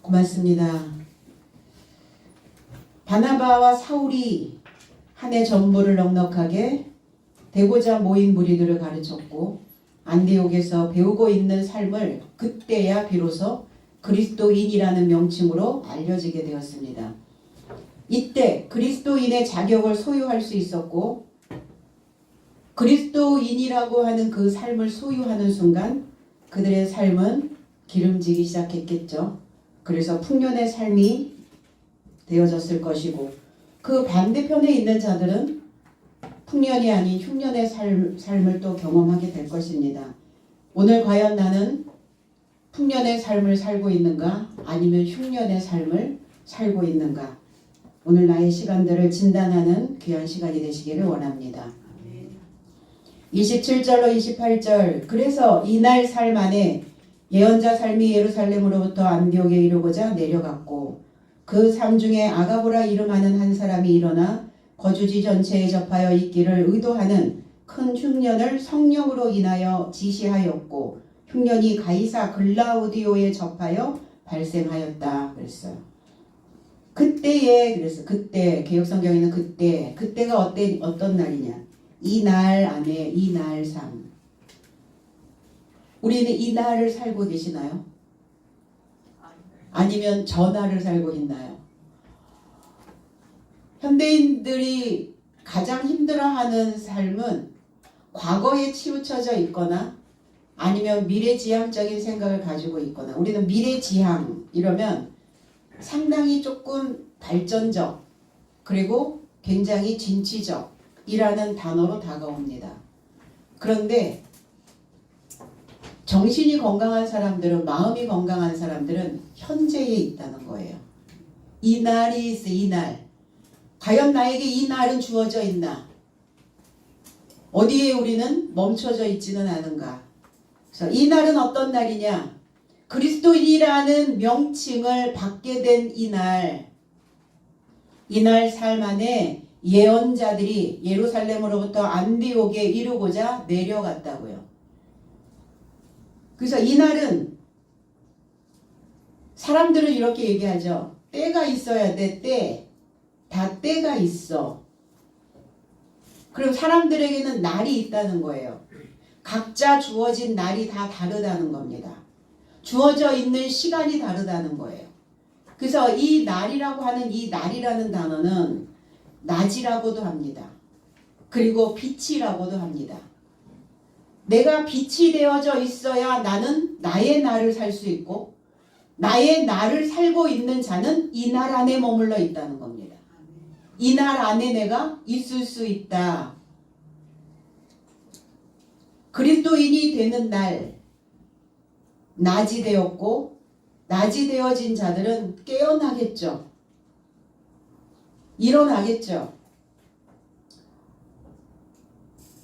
고맙습니다. 바나바와 사울이 한 해 전부를 넉넉하게 되고자 모인 무리들을 가르쳤고 안디옥에서 배우고 있는 삶을 그때야 비로소 그리스도인이라는 명칭으로 알려지게 되었습니다. 이때 그리스도인의 자격을 소유할 수 있었고 그리스도인이라고 하는 그 삶을 소유하는 순간 그들의 삶은 기름지기 시작했겠죠. 그래서 풍년의 삶이 되어졌을 것이고 그 반대편에 있는 자들은 풍년이 아닌 흉년의 삶을 또 경험하게 될 것입니다. 오늘 과연 나는 풍년의 삶을 살고 있는가 아니면 흉년의 삶을 살고 있는가, 오늘 나의 시간들을 진단하는 귀한 시간이 되시기를 원합니다. 27절로 28절 그래서 이날 삶 안에 예언자 삶이 예루살렘으로부터 안디옥에 이르고자 내려갔고 그 삶 중에 아가보라 이름하는 한 사람이 일어나 거주지 전체에 접하여 있기를 의도하는 큰 흉년을 성령으로 인하여 지시하였고 흉년이 가이사 글라우디오에 접하여 발생하였다 그랬어요. 그래서 그때 개역성경에는 그때가 어떤 날이냐, 이 날 안에 이 날 삶. 우리는 이 날을 살고 계시나요? 아니면 저 날을 살고 있나요? 현대인들이 가장 힘들어하는 삶은 과거에 치우쳐져 있거나 아니면 미래지향적인 생각을 가지고 있거나, 우리는 미래지향 이러면 상당히 조금 발전적 그리고 굉장히 진취적 이라는 단어로 다가옵니다. 그런데 정신이 건강한 사람들은, 마음이 건강한 사람들은 현재에 있다는 거예요. 이 날이 있어, 이 날. 과연 나에게 이 날은 주어져 있나? 어디에 우리는 멈춰져 있지는 않은가? 그래서 이 날은 어떤 날이냐? 그리스도인이라는 명칭을 받게 된 이 날, 이 날 삶 안에 예언자들이 예루살렘으로부터 안디옥에 이르고자 내려갔다고요. 그래서 이 날은 사람들은 이렇게 얘기하죠. 때가 있어야 돼, 때. 다 때가 있어. 그럼 사람들에게는 날이 있다는 거예요. 각자 주어진 날이 다 다르다는 겁니다. 주어져 있는 시간이 다르다는 거예요. 그래서 이 날이라고 하는 이 날이라는 단어는 낮이라고도 합니다. 그리고 빛이라고도 합니다. 내가 빛이 되어져 있어야 나는 나의 날을 살 수 있고 나의 날을 살고 있는 자는 이 날 안에 머물러 있다는 겁니다. 이 날 안에 내가 있을 수 있다. 그리스도인이 되는 날, 낮이 되었고 낮이 되어진 자들은 깨어나겠죠. 일어나겠죠.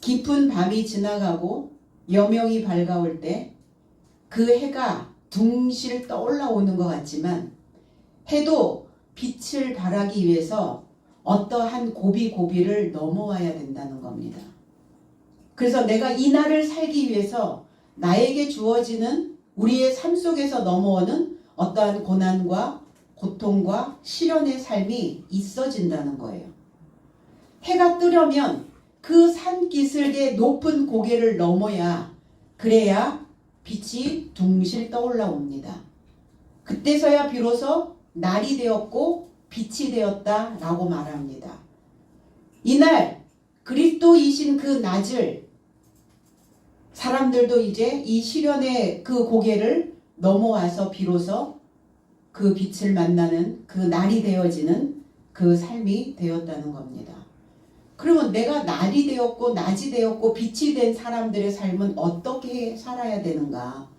깊은 밤이 지나가고 여명이 밝아올 때 그 해가 둥실 떠올라오는 것 같지만 해도 빛을 발하기 위해서 어떠한 고비를 넘어와야 된다는 겁니다. 그래서 내가 이 날을 살기 위해서 나에게 주어지는 우리의 삶 속에서 넘어오는 어떠한 고난과 고통과 시련의 삶이 있어진다는 거예요. 해가 뜨려면 그 산기슭의 높은 고개를 넘어야, 그래야 빛이 둥실 떠올라옵니다. 그때서야 비로소 날이 되었고 빛이 되었다라고 말합니다. 이날 그리스도이신 그 낮을 사람들도 이제 이 시련의 그 고개를 넘어와서 비로소 그 빛을 만나는 그 날이 되어지는 그 삶이 되었다는 겁니다. 그러면 내가 날이 되었고 낮이 되었고 빛이 된 사람들의 삶은 어떻게 살아야 되는가?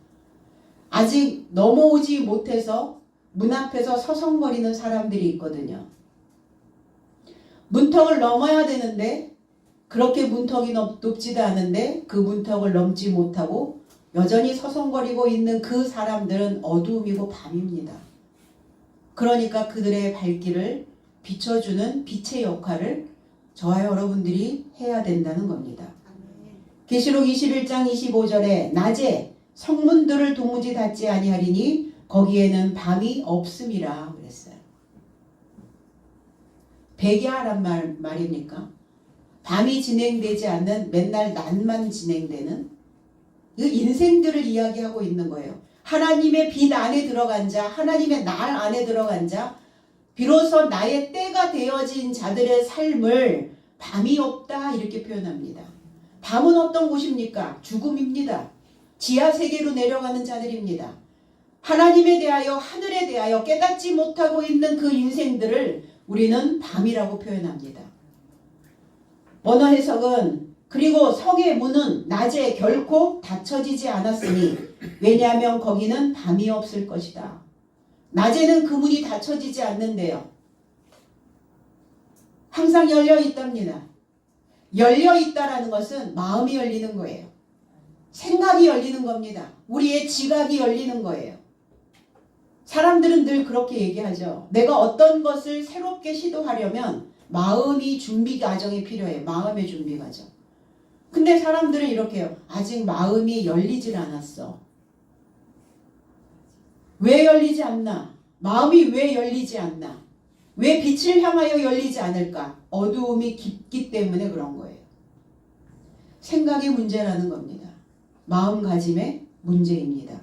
아직 넘어오지 못해서 문 앞에서 서성거리는 사람들이 있거든요. 문턱을 넘어야 되는데 그렇게 문턱이 높지도 않은데 그 문턱을 넘지 못하고 여전히 서성거리고 있는 그 사람들은 어두움이고 밤입니다. 그러니까 그들의 발길을 비춰주는 빛의 역할을 저와 여러분들이 해야 된다는 겁니다. 계시록 21장 25절에 낮에 성문들을 도무지 닫지 아니하리니 거기에는 밤이 없음이라 그랬어요. 백야란 말입니까? 밤이 진행되지 않는 맨날 낮만 진행되는 이 인생들을 이야기하고 있는 거예요. 하나님의 빛 안에 들어간 자, 하나님의 날 안에 들어간 자, 비로소 나의 때가 되어진 자들의 삶을 밤이 없다 이렇게 표현합니다. 밤은 어떤 곳입니까? 죽음입니다. 지하세계로 내려가는 자들입니다. 하나님에 대하여 하늘에 대하여 깨닫지 못하고 있는 그 인생들을 우리는 밤이라고 표현합니다. 언어 해석은 그리고 성의 문은 낮에 결코 닫혀지지 않았으니 왜냐하면 거기는 밤이 없을 것이다. 낮에는 그 문이 닫혀지지 않는데요. 항상 열려 있답니다. 열려 있다라는 것은 마음이 열리는 거예요. 생각이 열리는 겁니다. 우리의 지각이 열리는 거예요. 사람들은 늘 그렇게 얘기하죠. 내가 어떤 것을 새롭게 시도하려면 마음이 준비 과정이 필요해요. 마음의 준비 과정. 근데 사람들은 이렇게 해요. 아직 마음이 열리질 않았어. 왜 열리지 않나? 마음이 왜 열리지 않나? 왜 빛을 향하여 열리지 않을까? 어두움이 깊기 때문에 그런 거예요. 생각의 문제라는 겁니다. 마음가짐의 문제입니다.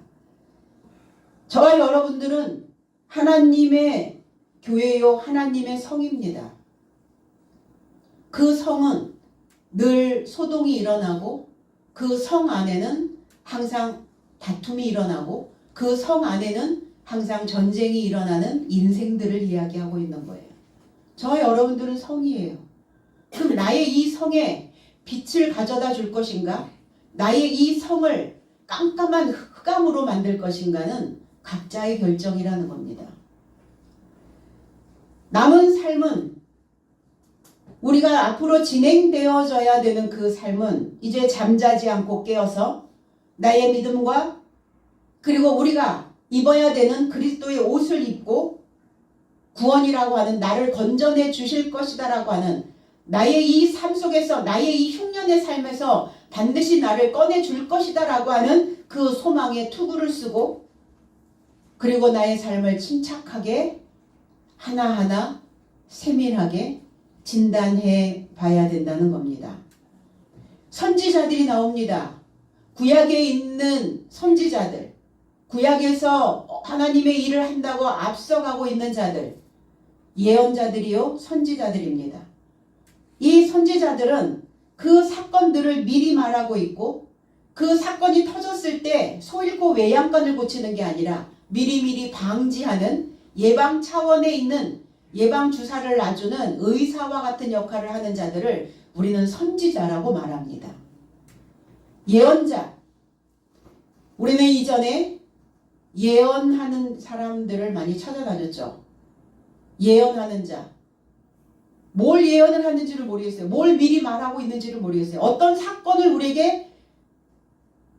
저와 여러분들은 하나님의 교회요, 하나님의 성입니다. 그 성은 늘 소동이 일어나고 그 성 안에는 항상 다툼이 일어나고 그 성 안에는 항상 전쟁이 일어나는 인생들을 이야기하고 있는 거예요. 저와 여러분들은 성이에요. 그럼 나의 이 성에 빛을 가져다 줄 것인가? 나의 이 성을 깜깜한 흑암으로 만들 것인가는 각자의 결정이라는 겁니다. 남은 삶은 우리가 앞으로 진행되어져야 되는 그 삶은 이제 잠자지 않고 깨어서 나의 믿음과 그리고 우리가 입어야 되는 그리스도의 옷을 입고 구원이라고 하는 나를 건져내 주실 것이다 라고 하는 나의 이 삶 속에서 나의 이 흉년의 삶에서 반드시 나를 꺼내 줄 것이다 라고 하는 그 소망의 투구를 쓰고 그리고 나의 삶을 침착하게 하나하나 세밀하게 진단해 봐야 된다는 겁니다. 선지자들이 나옵니다. 구약에 있는 선지자들, 구약에서 하나님의 일을 한다고 앞서가고 있는 자들, 예언자들이요 선지자들입니다. 이 선지자들은 그 사건들을 미리 말하고 있고 그 사건이 터졌을 때 소잃고 외양간을 고치는 게 아니라 미리미리 방지하는 예방 차원에 있는 예방 주사를 놔주는 의사와 같은 역할을 하는 자들을 우리는 선지자라고 말합니다. 예언자. 우리는 이전에 예언하는 사람들을 많이 찾아다녔죠. 예언하는 자. 뭘 예언을 하는지를 모르겠어요. 뭘 미리 말하고 있는지를 모르겠어요. 어떤 사건을 우리에게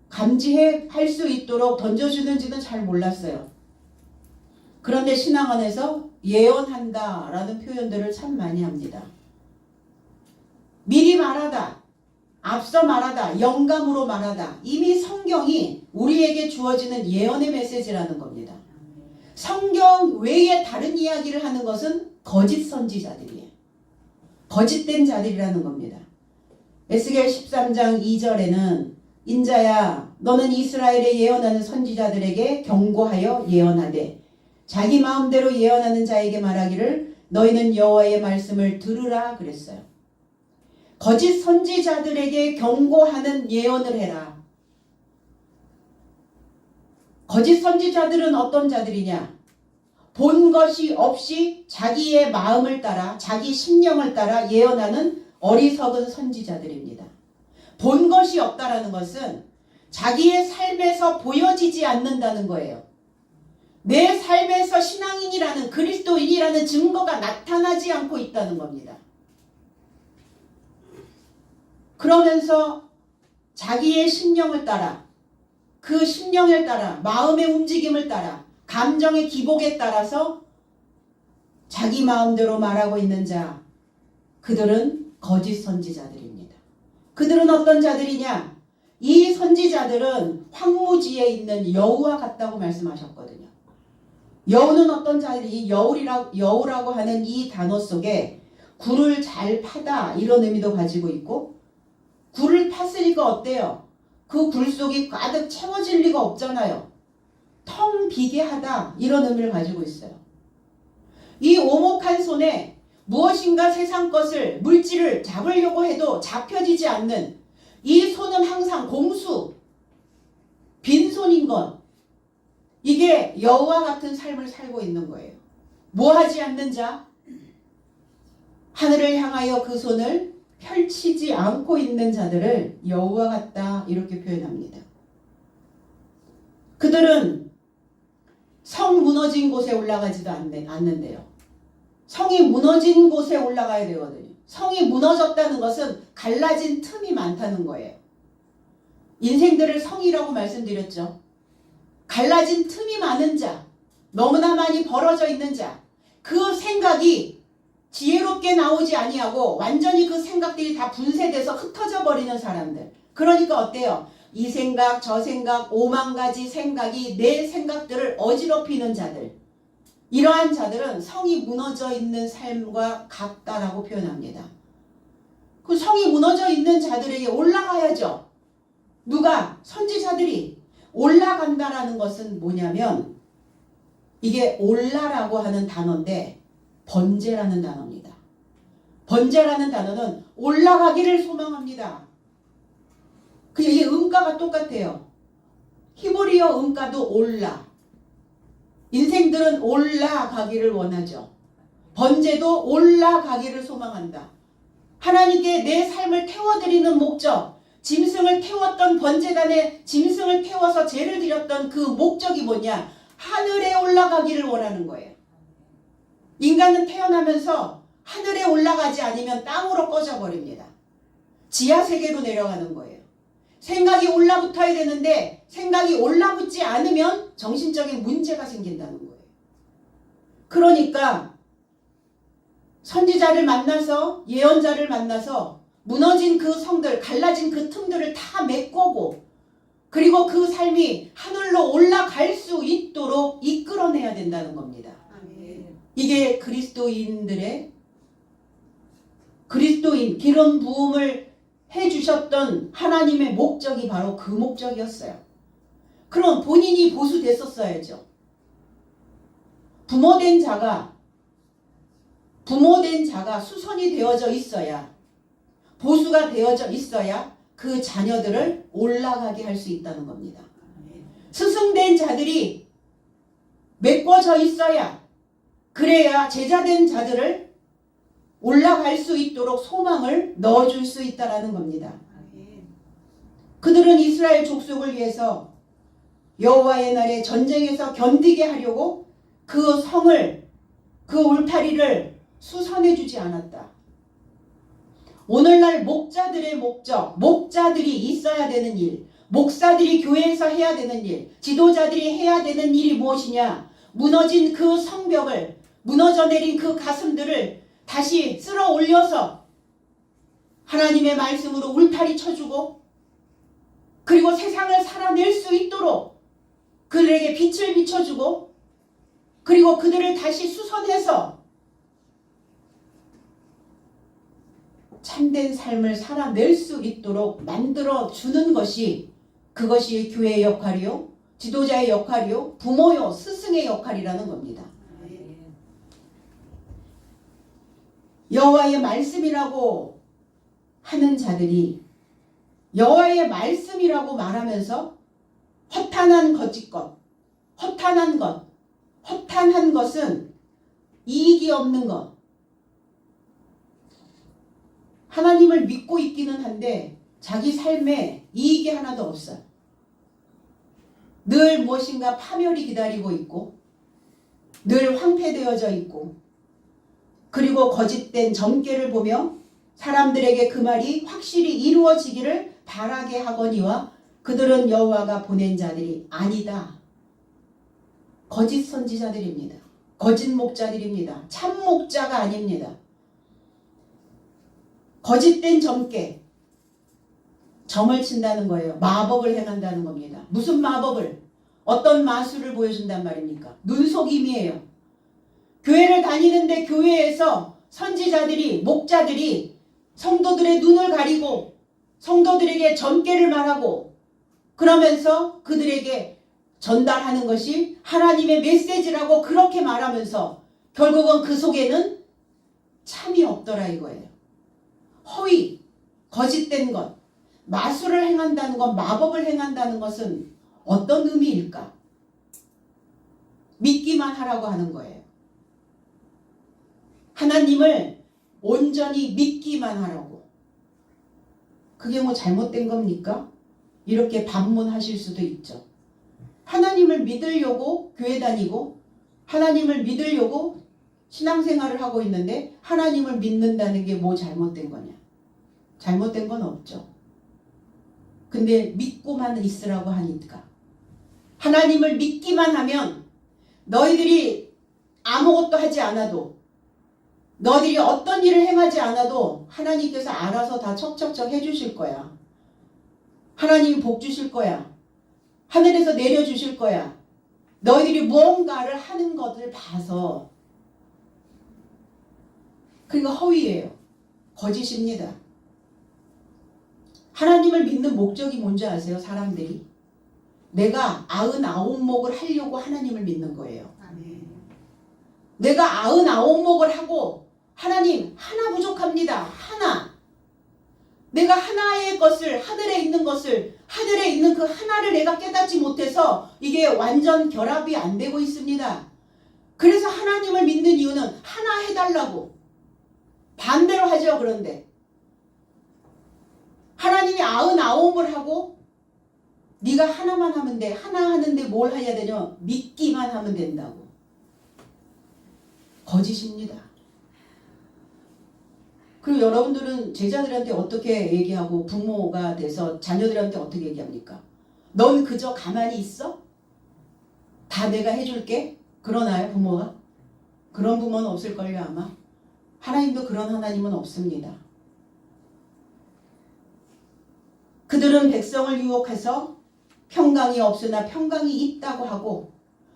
감지해 할 수 있도록 던져주는지는 잘 몰랐어요. 그런데 신앙 안에서 예언한다 라는 표현들을 참 많이 합니다. 미리 말하다, 앞서 말하다, 영감으로 말하다. 이미 성경이 우리에게 주어지는 예언의 메시지라는 겁니다. 성경 외에 다른 이야기를 하는 것은 거짓 선지자들이에요. 거짓된 자들이라는 겁니다. 에스겔 13장 2절에는 인자야 너는 이스라엘에 예언하는 선지자들에게 경고하여 예언하되 자기 마음대로 예언하는 자에게 말하기를 너희는 여호와의 말씀을 들으라 그랬어요. 거짓 선지자들에게 경고하는 예언을 해라. 거짓 선지자들은 어떤 자들이냐? 본 것이 없이 자기의 마음을 따라 자기 심령을 따라 예언하는 어리석은 선지자들입니다. 본 것이 없다라는 것은 자기의 삶에서 보여지지 않는다는 거예요. 내 삶에서 신앙인이라는 그리스도인이라는 증거가 나타나지 않고 있다는 겁니다. 그러면서 자기의 심령을 따라 그 심령을 따라 마음의 움직임을 따라 감정의 기복에 따라서 자기 마음대로 말하고 있는 자 그들은 거짓 선지자들입니다. 그들은 어떤 자들이냐? 이 선지자들은 황무지에 있는 여우와 같다고 말씀하셨거든요. 여우는 어떤 자들이 여우라고 하는 이 단어 속에 굴을 잘 파다 이런 의미도 가지고 있고, 굴을 팠으니까 어때요? 그 굴 속이 가득 채워질 리가 없잖아요. 텅 비게 하다 이런 의미를 가지고 있어요. 이 오목한 손에 무엇인가 세상 것을 물질을 잡으려고 해도 잡혀지지 않는 이 손은 항상 공수, 빈손인 것. 이게 여우와 같은 삶을 살고 있는 거예요. 뭐 하지 않는 자? 하늘을 향하여 그 손을 펼치지 않고 있는 자들을 여우와 같다 이렇게 표현합니다. 그들은 성 무너진 곳에 올라가지도 않는데요. 성이 무너진 곳에 올라가야 되거든요. 성이 무너졌다는 것은 갈라진 틈이 많다는 거예요. 인생들을 성이라고 말씀드렸죠. 갈라진 틈이 많은 자, 너무나 많이 벌어져 있는 자, 그 생각이 지혜롭게 나오지 아니하고 완전히 그 생각들이 다 분쇄돼서 흩어져 버리는 사람들. 그러니까 어때요? 이 생각, 저 생각, 5만 가지 생각이 내 생각들을 어지럽히는 자들. 이러한 자들은 성이 무너져 있는 삶과 같다라고 표현합니다. 그 성이 무너져 있는 자들에게 올라가야죠. 누가? 선지자들이. 올라간다라는 것은 뭐냐면 이게 올라라고 하는 단어인데 번제라는 단어입니다. 번제라는 단어는 올라가기를 소망합니다. 이게 음가가 똑같아요. 히브리어 음가도 올라. 인생들은 올라가기를 원하죠. 번제도 올라가기를 소망한다. 하나님께 내 삶을 태워드리는 목적, 짐승을 태웠던 번제단에 짐승을 태워서 제를 드렸던 그 목적이 뭐냐? 하늘에 올라가기를 원하는 거예요. 인간은 태어나면서 하늘에 올라가지 않으면 땅으로 꺼져버립니다. 지하세계로 내려가는 거예요. 생각이 올라붙어야 되는데 생각이 올라붙지 않으면 정신적인 문제가 생긴다는 거예요. 그러니까 선지자를 만나서 예언자를 만나서 무너진 그 성들, 갈라진 그 틈들을 다 메꾸고 그리고 그 삶이 하늘로 올라갈 수 있도록 이끌어내야 된다는 겁니다. 이게 그리스도인 기름 부음을 해주셨던 하나님의 목적이 바로 그 목적이었어요. 그럼 본인이 보수됐었어야죠. 부모된 자가 수선이 되어져 있어야, 보수가 되어져 있어야 그 자녀들을 올라가게 할 수 있다는 겁니다. 스승된 자들이 메꿔져 있어야, 그래야 제자된 자들을 올라갈 수 있도록 소망을 넣어줄 수 있다는 겁니다. 그들은 이스라엘 족속을 위해서 여호와의 날에 전쟁에서 견디게 하려고 그 성을, 그 울타리를 수선해주지 않았다. 오늘날 목자들의 목적, 목자들이 있어야 되는 일, 목사들이 교회에서 해야 되는 일, 지도자들이 해야 되는 일이 무엇이냐? 무너진 그 성벽을, 무너져 내린 그 가슴들을 다시 쓸어 올려서 하나님의 말씀으로 울타리 쳐주고, 그리고 세상을 살아낼 수 있도록 그들에게 빛을 비춰주고, 그리고 그들을 다시 수선해서 참된 삶을 살아낼 수 있도록 만들어주는 것이, 그것이 교회의 역할이요, 지도자의 역할이요, 부모요, 스승의 역할이라는 겁니다. 여호와의 말씀이라고 하는 자들이 여호와의 말씀이라고 말하면서 허탄한 거짓것, 허탄한 것은 이익이 없는 것. 하나님을 믿고 있기는 한데 자기 삶에 이익이 하나도 없어요. 늘 무엇인가 파멸이 기다리고 있고, 늘 황폐되어져 있고, 그리고 거짓된 점괘를 보며 사람들에게 그 말이 확실히 이루어지기를 바라게 하거니와 그들은 여호와가 보낸 자들이 아니다. 거짓 선지자들입니다. 거짓 목자들입니다. 참 목자가 아닙니다. 거짓된 점괘, 점을 친다는 거예요. 마법을 행한다는 겁니다. 무슨 마법을? 어떤 마술을 보여준단 말입니까? 눈속임이에요. 교회를 다니는데 교회에서 선지자들이, 목자들이 성도들의 눈을 가리고 성도들에게 전개를 말하고 그러면서 그들에게 전달하는 것이 하나님의 메시지라고 그렇게 말하면서 결국은 그 속에는 참이 없더라 이거예요. 허위, 거짓된 것, 마술을 행한다는 것, 마법을 행한다는 것은 어떤 의미일까? 믿기만 하라고 하는 거예요. 하나님을 온전히 믿기만 하라고. 그게 뭐 잘못된 겁니까? 이렇게 반문하실 수도 있죠. 하나님을 믿으려고 교회 다니고 하나님을 믿으려고 신앙생활을 하고 있는데 하나님을 믿는다는 게 뭐 잘못된 거냐? 잘못된 건 없죠. 근데 믿고만 있으라고 하니까 하나님을 믿기만 하면 너희들이 아무것도 하지 않아도 너희들이 어떤 일을 행하지 않아도 하나님께서 알아서 다 척척척 해주실 거야. 하나님이 복 주실 거야. 하늘에서 내려주실 거야. 너희들이 무언가를 하는 것을 봐서. 그러니까 허위예요. 거짓입니다. 하나님을 믿는 목적이 뭔지 아세요? 사람들이. 내가 99목을 하려고 하나님을 믿는 거예요. 내가 99목을 하고 하나님 하나 부족합니다. 하나. 내가 하나의 것을 하늘에 있는 것을 하늘에 있는 그 하나를 내가 깨닫지 못해서 이게 완전 결합이 안 되고 있습니다. 그래서 하나님을 믿는 이유는 하나 해달라고. 반대로 하죠. 그런데 하나님이 99을 하고 네가 하나만 하면 돼. 하나 하는데 뭘 해야 되냐? 믿기만 하면 된다고. 거짓입니다. 그리고 여러분들은 제자들한테 어떻게 얘기하고 부모가 돼서 자녀들한테 어떻게 얘기합니까? 넌 그저 가만히 있어? 다 내가 해줄게? 그러나요 부모가? 그런 부모는 없을걸요 아마. 하나님도 그런 하나님은 없습니다. 그들은 백성을 유혹해서 평강이 없으나 평강이 있다고 하고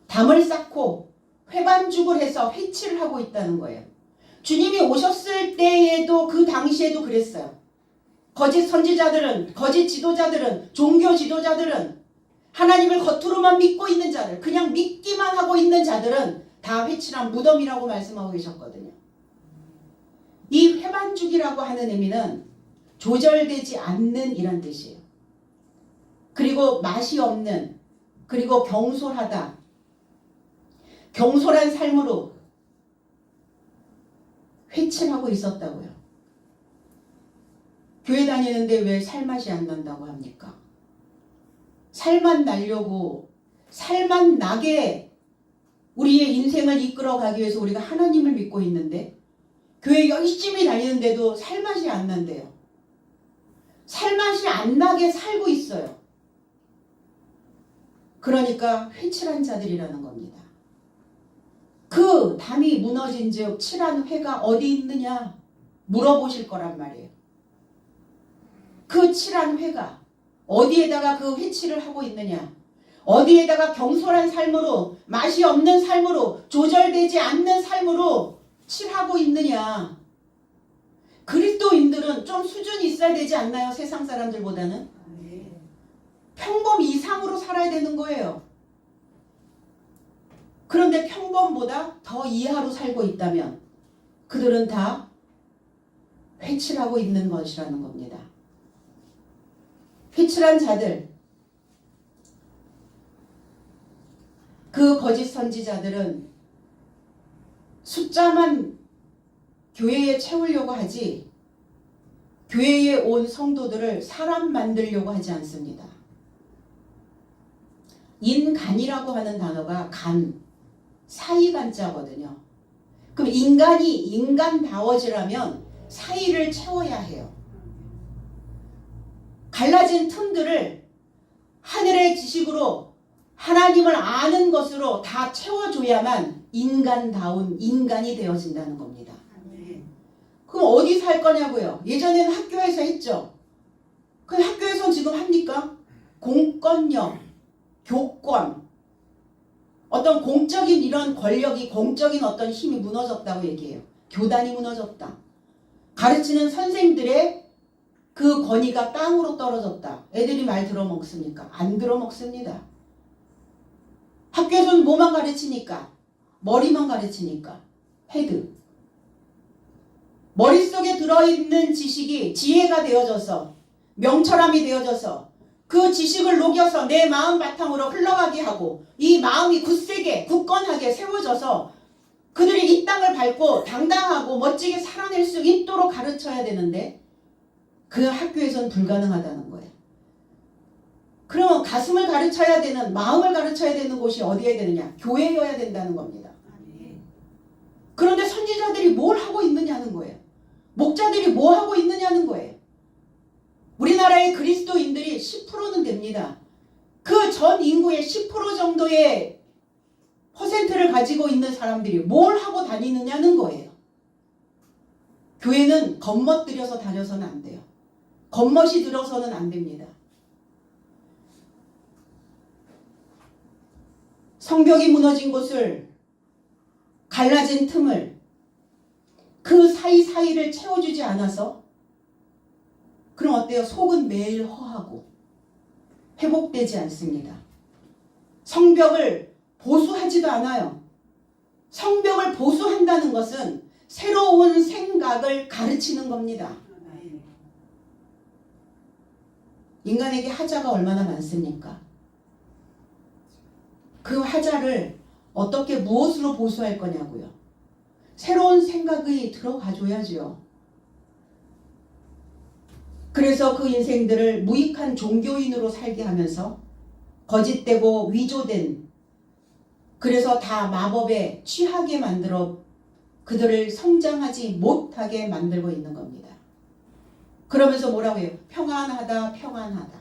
담을 쌓고 회반죽을 해서 회치를 하고 있다는 거예요. 주님이 오셨을 때에도 그 당시에도 그랬어요. 거짓 선지자들은, 거짓 지도자들은, 종교 지도자들은 하나님을 겉으로만 믿고 있는 자들, 그냥 믿기만 하고 있는 자들은 다 회칠한 무덤이라고 말씀하고 계셨거든요. 이 회반죽이라고 하는 의미는 조절되지 않는 이란 뜻이에요. 그리고 맛이 없는, 그리고 경솔하다. 경솔한 삶으로 회칠하고 있었다고요. 교회 다니는데 왜 살맛이 안 난다고 합니까? 살맛 나려고, 살맛 나게 우리의 인생을 이끌어가기 위해서 우리가 하나님을 믿고 있는데 교회 열심히 다니는데도 살맛이 안 난대요. 살맛이 안 나게 살고 있어요. 그러니까 회칠한 자들이라는 겁니다. 그 담이 무너진 즉 칠한 회가 어디 있느냐 물어보실 거란 말이에요. 그 칠한 회가 어디에다가 그 회칠을 하고 있느냐, 어디에다가 경솔한 삶으로, 맛이 없는 삶으로, 조절되지 않는 삶으로 칠하고 있느냐. 그리스도인들은 좀 수준이 있어야 되지 않나요? 세상 사람들보다는. 평범 이상으로 살아야 되는 거예요. 그런데 평범보다 더 이하로 살고 있다면 그들은 다 회칠하고 있는 것이라는 겁니다. 회칠한 자들, 그 거짓 선지자들은 숫자만 교회에 채우려고 하지 교회에 온 성도들을 사람 만들려고 하지 않습니다. 인간이라고 하는 단어가 간, 사이간자거든요. 그럼 인간이 인간다워지려면 사이를 채워야 해요. 갈라진 틈들을 하늘의 지식으로 하나님을 아는 것으로 다 채워줘야만 인간다운 인간이 되어진다는 겁니다. 그럼 어디서 할 거냐고요? 예전에는 학교에서 했죠. 근데 학교에서는 지금 합니까? 공권력, 교권, 어떤 공적인 이런 권력이, 공적인 어떤 힘이 무너졌다고 얘기해요. 교단이 무너졌다. 가르치는 선생들의 그 권위가 땅으로 떨어졌다. 애들이 말 들어먹습니까? 안 들어먹습니다. 학교에서는 뭐만 가르치니까? 머리만 가르치니까. 헤드. 머릿속에 들어있는 지식이 지혜가 되어져서, 명철함이 되어져서 그 지식을 녹여서 내 마음 바탕으로 흘러가게 하고, 이 마음이 굳세게 굳건하게 세워져서 그들이 이 땅을 밟고 당당하고 멋지게 살아낼 수 있도록 가르쳐야 되는데 그 학교에서는 불가능하다는 거예요. 그러면 가슴을 가르쳐야 되는, 마음을 가르쳐야 되는 곳이 어디에 되느냐? 교회여야 된다는 겁니다. 그런데 선지자들이 뭘 하고 있느냐는 거예요. 목자들이 뭐 하고 있느냐는 거예요. 우리나라의 그리스도인들이 10%는 됩니다. 그 전 인구의 10% 정도의 퍼센트를 가지고 있는 사람들이 뭘 하고 다니느냐는 거예요. 교회는 겉멋들여서 다녀서는 안 돼요. 겉멋이 들어서는 안 됩니다. 성벽이 무너진 곳을, 갈라진 틈을, 그 사이사이를 채워주지 않아서 그럼 어때요? 속은 매일 허하고 회복되지 않습니다. 성벽을 보수하지도 않아요. 성벽을 보수한다는 것은 새로운 생각을 가르치는 겁니다. 인간에게 하자가 얼마나 많습니까? 그 하자를 어떻게 무엇으로 보수할 거냐고요. 새로운 생각이 들어가줘야죠. 그래서 그 인생들을 무익한 종교인으로 살게 하면서 거짓되고 위조된, 그래서 다 마법에 취하게 만들어 그들을 성장하지 못하게 만들고 있는 겁니다. 그러면서 뭐라고 해요? 평안하다, 평안하다.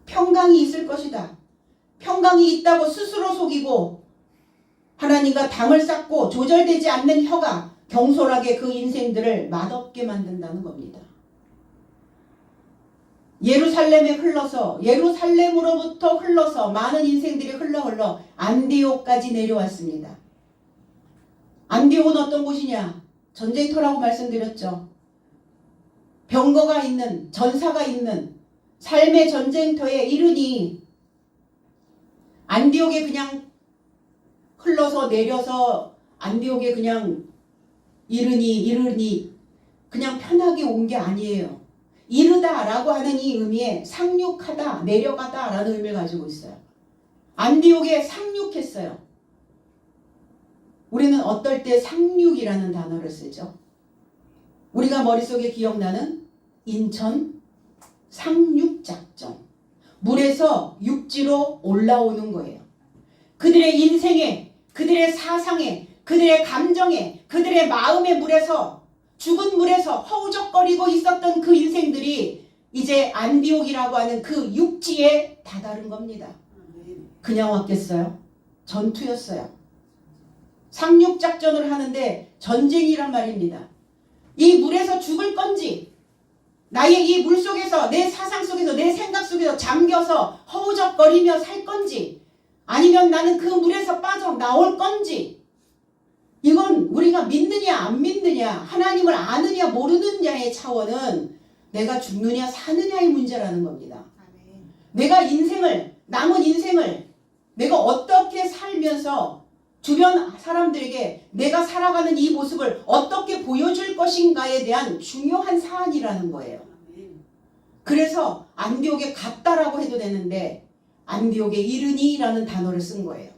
평강이 있을 것이다. 평강이 있다고 스스로 속이고 하나님과 담을 쌓고 조절되지 않는 혀가 경솔하게 그 인생들을 맛없게 만든다는 겁니다. 예루살렘에 흘러서, 예루살렘으로부터 흘러서 많은 인생들이 흘러 안디옥까지 내려왔습니다. 안디옥은 어떤 곳이냐? 전쟁터라고 말씀드렸죠. 병거가 있는, 전사가 있는 삶의 전쟁터에 이르니 안디옥에 그냥 흘러서 내려서 안디옥에 그냥 이르니 그냥 편하게 온 게 아니에요. 이르다라고 하는 이 의미에 상륙하다, 내려가다라는 의미를 가지고 있어요. 안디옥에 상륙했어요. 우리는 어떨 때 상륙이라는 단어를 쓰죠. 우리가 머릿속에 기억나는 인천 상륙작전. 물에서 육지로 올라오는 거예요. 그들의 인생에, 그들의 사상에, 그들의 감정에, 그들의 마음의 물에서, 죽은 물에서 허우적거리고 있었던 그 인생들이 이제 안디옥이라고 하는 그 육지에 다다른 겁니다. 그냥 왔겠어요? 전투였어요. 상륙작전을 하는데 전쟁이란 말입니다. 이 물에서 죽을 건지, 나의 이 물 속에서, 내 사상 속에서, 내 생각 속에서 잠겨서 허우적거리며 살 건지, 아니면 나는 그 물에서 빠져나올 건지, 이건 우리가 믿느냐 안 믿느냐, 하나님을 아느냐 모르느냐의 차원은 내가 죽느냐 사느냐의 문제라는 겁니다. 내가 인생을, 남은 인생을 내가 어떻게 살면서 주변 사람들에게 내가 살아가는 이 모습을 어떻게 보여줄 것인가에 대한 중요한 사안이라는 거예요. 그래서 안디옥에 갔다라고 해도 되는데 안디옥에 이르니라는 단어를 쓴 거예요.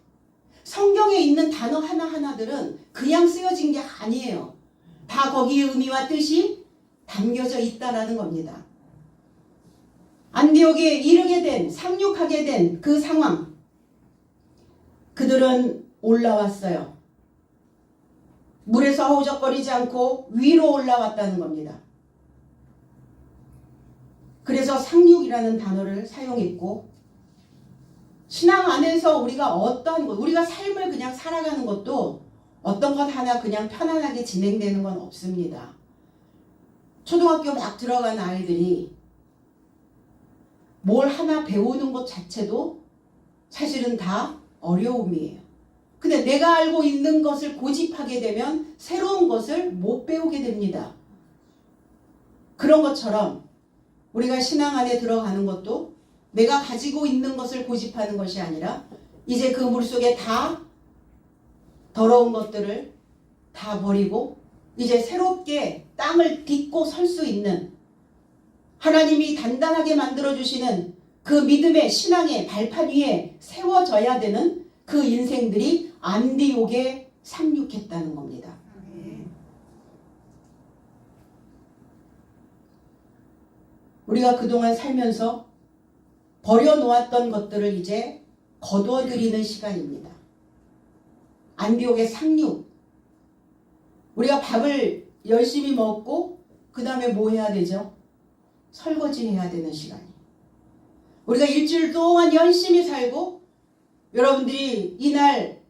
성경에 있는 단어 하나하나들은 그냥 쓰여진 게 아니에요. 다 거기에 의미와 뜻이 담겨져 있다라는 겁니다. 안디옥에 이르게 된, 상륙하게 된 그 상황, 그들은 올라왔어요. 물에서 허우적거리지 않고 위로 올라왔다는 겁니다. 그래서 상륙이라는 단어를 사용했고, 신앙 안에서 우리가 어떠한 것, 우리가 삶을 그냥 살아가는 것도 어떤 것 하나 그냥 편안하게 진행되는 건 없습니다. 초등학교 막 들어간 아이들이 뭘 하나 배우는 것 자체도 사실은 다 어려움이에요. 근데 내가 알고 있는 것을 고집하게 되면 새로운 것을 못 배우게 됩니다. 그런 것처럼 우리가 신앙 안에 들어가는 것도 내가 가지고 있는 것을 고집하는 것이 아니라 이제 그 물속에 다 더러운 것들을 다 버리고 이제 새롭게 땅을 딛고 설 수 있는 하나님이 단단하게 만들어주시는 그 믿음의 신앙의 발판 위에 세워져야 되는 그 인생들이 안디옥에 상륙했다는 겁니다. 우리가 그동안 살면서 버려놓았던 것들을 이제 거두어들이는 시간입니다. 안디옥의 상륙. 우리가 밥을 열심히 먹고 그 다음에 뭐 해야 되죠? 설거지 해야 되는 시간이. 우리가 일주일 동안 열심히 살고 여러분들이 이날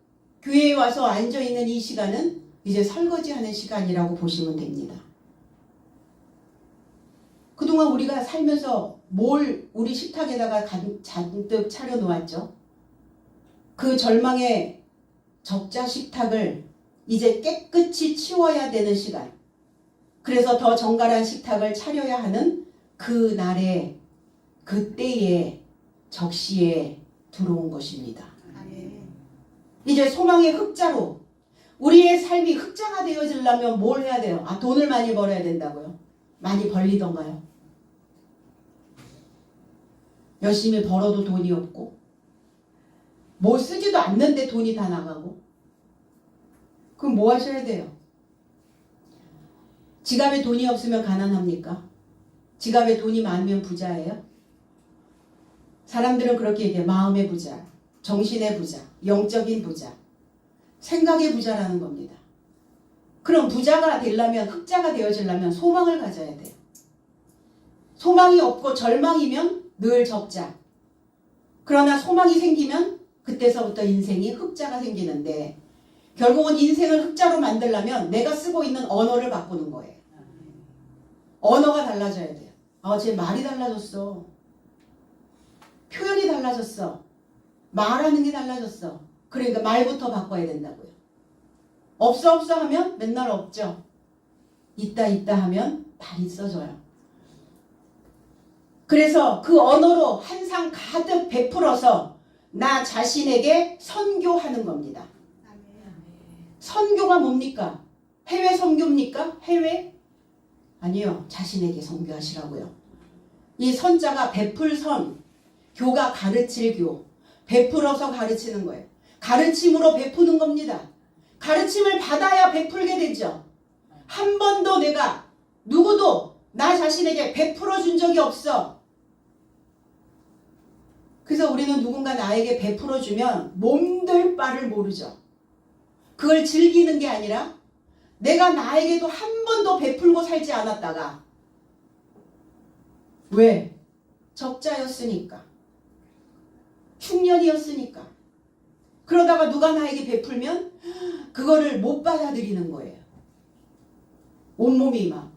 교회에 와서 앉아있는 이 시간은 이제 설거지하는 시간이라고 보시면 됩니다. 그동안 우리가 살면서 뭘 우리 식탁에다가 잔뜩 차려놓았죠? 그 절망의 적자 식탁을 이제 깨끗이 치워야 되는 시간. 그래서 더 정갈한 식탁을 차려야 하는 그 날에 그때에 적시에 들어온 것입니다. 이제 소망의 흑자로 우리의 삶이 흑자가 되어지려면 뭘 해야 돼요? 돈을 많이 벌어야 된다고요? 많이 벌리던가요? 열심히 벌어도 돈이 없고 뭐 쓰지도 않는데 돈이 다 나가고 그럼 뭐 하셔야 돼요? 지갑에 돈이 없으면 가난합니까? 지갑에 돈이 많으면 부자예요? 사람들은 그렇게 얘기해요. 마음의 부자, 정신의 부자, 영적인 부자, 생각의 부자라는 겁니다. 그럼 부자가 되려면, 흑자가 되어지려면 소망을 가져야 돼요. 소망이 없고 절망이면 늘 적자. 그러나 소망이 생기면 그때서부터 인생이 흑자가 생기는데 결국은 인생을 흑자로 만들려면 내가 쓰고 있는 언어를 바꾸는 거예요. 언어가 달라져야 돼요. 제 말이 달라졌어. 표현이 달라졌어. 말하는 게 달라졌어. 그러니까 말부터 바꿔야 된다고요. 없어 하면 맨날 없죠. 있다 하면 다 있어져요. 그래서 그 언어로 한상 가득 베풀어서 나 자신에게 선교하는 겁니다. 선교가 뭡니까? 해외 선교입니까? 해외? 아니요. 자신에게 선교하시라고요. 이 선자가 베풀선, 교가 가르칠 교, 베풀어서 가르치는 거예요. 가르침으로 베푸는 겁니다. 가르침을 받아야 베풀게 되죠. 한 번도 내가 누구도 나 자신에게 베풀어 준 적이 없어. 그래서 우리는 누군가 나에게 베풀어 주면 몸둘 바를 모르죠. 그걸 즐기는 게 아니라 내가 나에게도 한 번도 베풀고 살지 않았다가 왜? 적자였으니까. 흉년이었으니까. 그러다가 누가 나에게 베풀면 그거를 못 받아들이는 거예요. 온몸이 막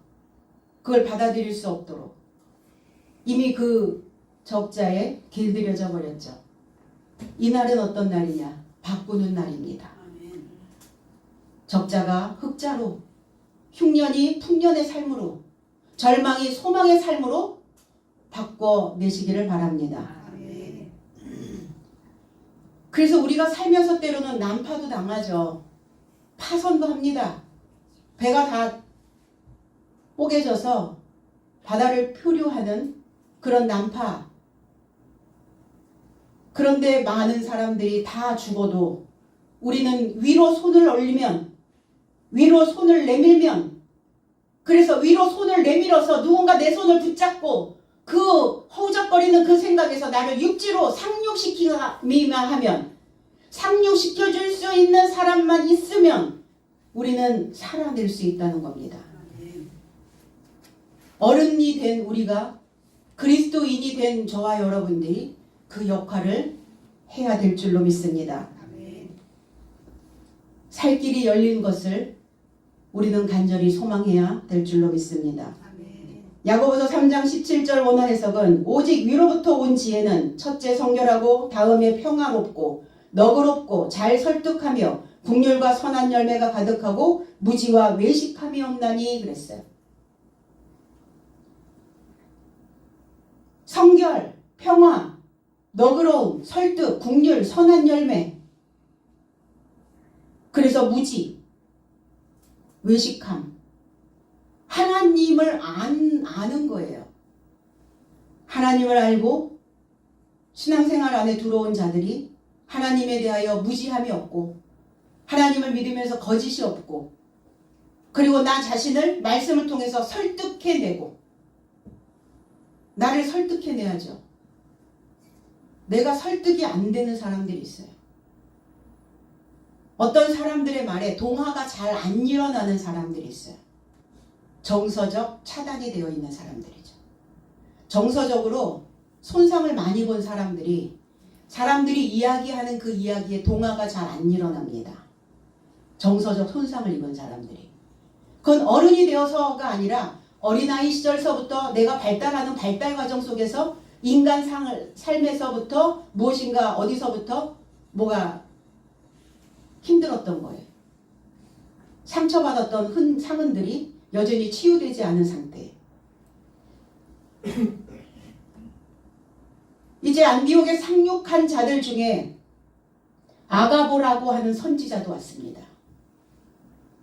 그걸 받아들일 수 없도록 이미 그 적자에 길들여져 버렸죠. 이날은 어떤 날이냐? 바꾸는 날입니다. 적자가 흑자로, 흉년이 풍년의 삶으로, 절망이 소망의 삶으로 바꿔내시기를 바랍니다. 그래서 우리가 살면서 때로는 난파도 당하죠. 파선도 합니다. 배가 다 뽀개져서 바다를 표류하는 그런 난파. 그런데 많은 사람들이 다 죽어도 우리는 위로 손을 올리면, 위로 손을 내밀면, 그래서 위로 손을 내밀어서 누군가 내 손을 붙잡고 그 허우적거리는 그 생각에서 나를 육지로 상륙시키기만 하면, 상륙시켜줄 수 있는 사람만 있으면 우리는 살아낼 수 있다는 겁니다. 어른이 된 우리가, 그리스도인이 된 저와 여러분들이 그 역할을 해야 될 줄로 믿습니다. 살 길이 열린 것을 우리는 간절히 소망해야 될 줄로 믿습니다. 야고보서 3장 17절 원어 해석은 오직 위로부터 온 지혜는 첫째 성결하고 다음에 평화롭고 너그럽고 잘 설득하며 국률과 선한 열매가 가득하고 무지와 외식함이 없나니 그랬어요. 성결, 평화, 너그러움, 설득, 국률, 선한 열매. 그래서 무지, 외식함. 하나님을 아는 거예요. 하나님을 알고 신앙생활 안에 들어온 자들이 하나님에 대하여 무지함이 없고 하나님을 믿으면서 거짓이 없고 그리고 나 자신을 말씀을 통해서 설득해내고 나를 설득해내야죠. 내가 설득이 안 되는 사람들이 있어요. 어떤 사람들의 말에 동화가 잘 안 일어나는 사람들이 있어요. 정서적 차단이 되어 있는 사람들이죠. 정서적으로 손상을 많이 본 사람들이 이야기하는 그 이야기에 동화가 잘 안 일어납니다. 정서적 손상을 입은 사람들이. 그건 어른이 되어서가 아니라 어린아이 시절서부터 내가 발달하는 발달 과정 속에서 인간 삶에서부터 무엇인가 어디서부터 뭐가 힘들었던 거예요. 상처받았던 상흔들이 여전히 치유되지 않은 상태. 이제 안디옥에 상륙한 자들 중에 아가보라고 하는 선지자도 왔습니다.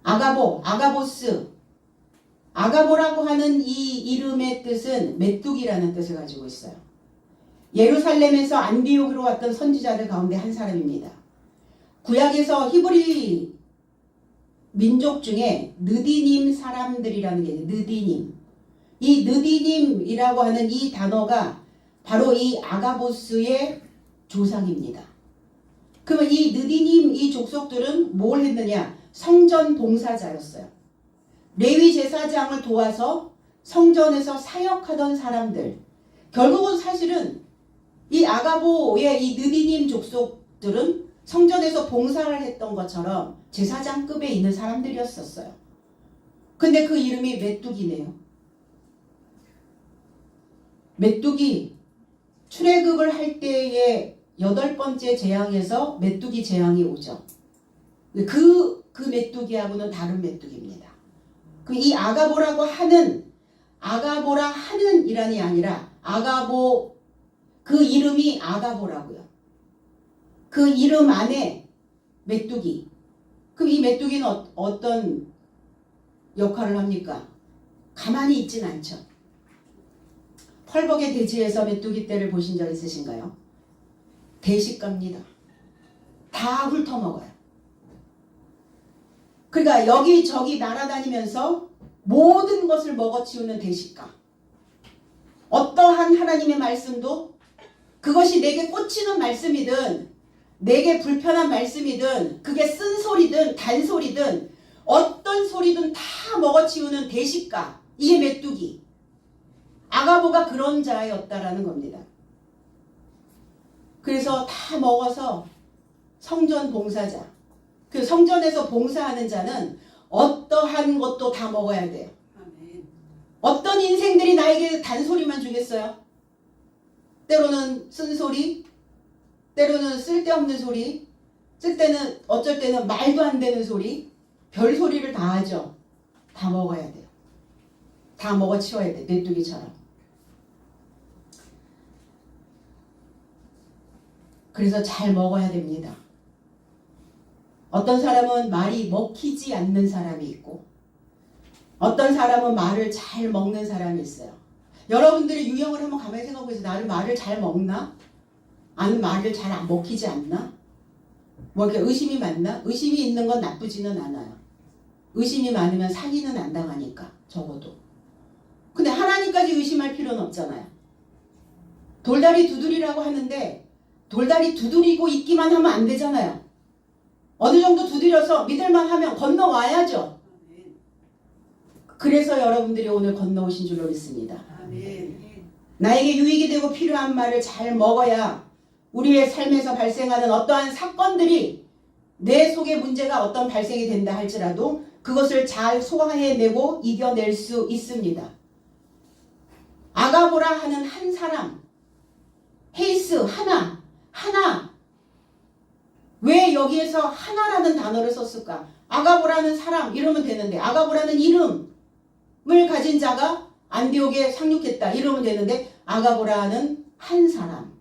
아가보, 아가보스. 아가보라고 하는 이 이름의 뜻은 메뚜기라는 뜻을 가지고 있어요. 예루살렘에서 안디옥으로 왔던 선지자들 가운데 한 사람입니다. 구약에서 히브리 민족 중에 느디님 사람들이라는 게 있어요. 느디님. 이 느디님이라고 하는 이 단어가 바로 이 아가보스의 조상입니다. 그러면 이 느디님 이 족속들은 뭘 했느냐? 성전 봉사자였어요. 레위 제사장을 도와서 성전에서 사역하던 사람들. 결국은 사실은 이 아가보의 이 느디님 족속들은 성전에서 봉사를 했던 것처럼 제사장급에 있는 사람들이었었어요. 근데 그 이름이 메뚜기네요. 메뚜기 출애굽을 할 때의 8번째 재앙에서 메뚜기 재앙이 오죠. 그 메뚜기하고는 다른 메뚜기입니다. 이 아가보라고 하는 아가보라 하는 이란이 아니라 아가보 그 이름이 아가보라고요. 그 이름 안에 메뚜기. 그럼 이 메뚜기는 어떤 역할을 합니까? 가만히 있진 않죠. 펄벅의 대지에서 메뚜기 떼를 보신 적 있으신가요? 대식갑니다. 다 훑어먹어요. 그러니까 여기저기 날아다니면서 모든 것을 먹어치우는 대식가. 어떠한 하나님의 말씀도 그것이 내게 꽂히는 말씀이든 내게 불편한 말씀이든 그게 쓴소리든 단소리든 어떤 소리든 다 먹어치우는 대식가. 이게 메뚜기. 아가보가 그런 자였다라는 겁니다. 그래서 다 먹어서 성전 봉사자. 그 성전에서 봉사하는 자는 어떠한 것도 다 먹어야 돼요. 어떤 인생들이 나에게 단소리만 주겠어요? 때로는 쓴소리, 때로는 쓸데없는 소리, 어쩔 때는 말도 안 되는 소리, 별소리를 다 하죠. 다 먹어야 돼요. 다 먹어치워야 돼. 메뚜기처럼. 그래서 잘 먹어야 됩니다. 어떤 사람은 말이 먹히지 않는 사람이 있고 어떤 사람은 말을 잘 먹는 사람이 있어요. 여러분들이 유형을 한번 가만히 생각해 보세요. 나를 말을 잘 먹나? 아니면 말을 잘 안 먹히지 않나? 뭐 이렇게 의심이 많나? 의심이 있는 건 나쁘지는 않아요. 의심이 많으면 사기는 안 당하니까 적어도. 근데 하나님까지 의심할 필요는 없잖아요. 돌다리 두드리라고 하는데 돌다리 두드리고 있기만 하면 안 되잖아요. 어느 정도 두드려서 믿을만 하면 건너와야죠. 그래서 여러분들이 오늘 건너오신 줄로 믿습니다. 나에게 유익이 되고 필요한 말을 잘 먹어야 우리의 삶에서 발생하는 어떠한 사건들이 내 속에 문제가 어떤 발생이 된다 할지라도 그것을 잘 소화해내고 이겨낼 수 있습니다. 아가보라 하는 한 사람, 헤이스 하나 왜 여기에서 하나라는 단어를 썼을까? 아가보라는 사람 이러면 되는데, 아가보라는 이름을 가진 자가 안디옥에 상륙했다 이러면 되는데, 아가보라는 한 사람,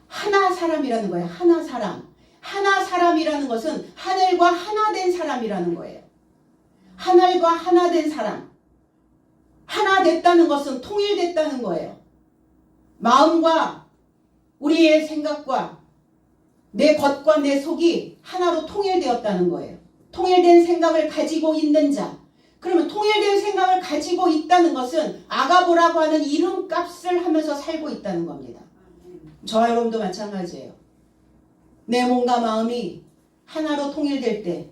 하나 사람이라는 거예요. 하나 사람. 하나 사람이라는 것은 하늘과 하나 된 사람이라는 거예요. 하늘과 하나 된 사람. 하나 됐다는 것은 통일됐다는 거예요. 마음과 우리의 생각과 내 겉과 내 속이 하나로 통일되었다는 거예요. 통일된 생각을 가지고 있는 자. 그러면 통일된 생각을 가지고 있다는 것은 아가보라고 하는 이름값을 하면서 살고 있다는 겁니다. 저와 여러분도 마찬가지예요. 내 몸과 마음이 하나로 통일될 때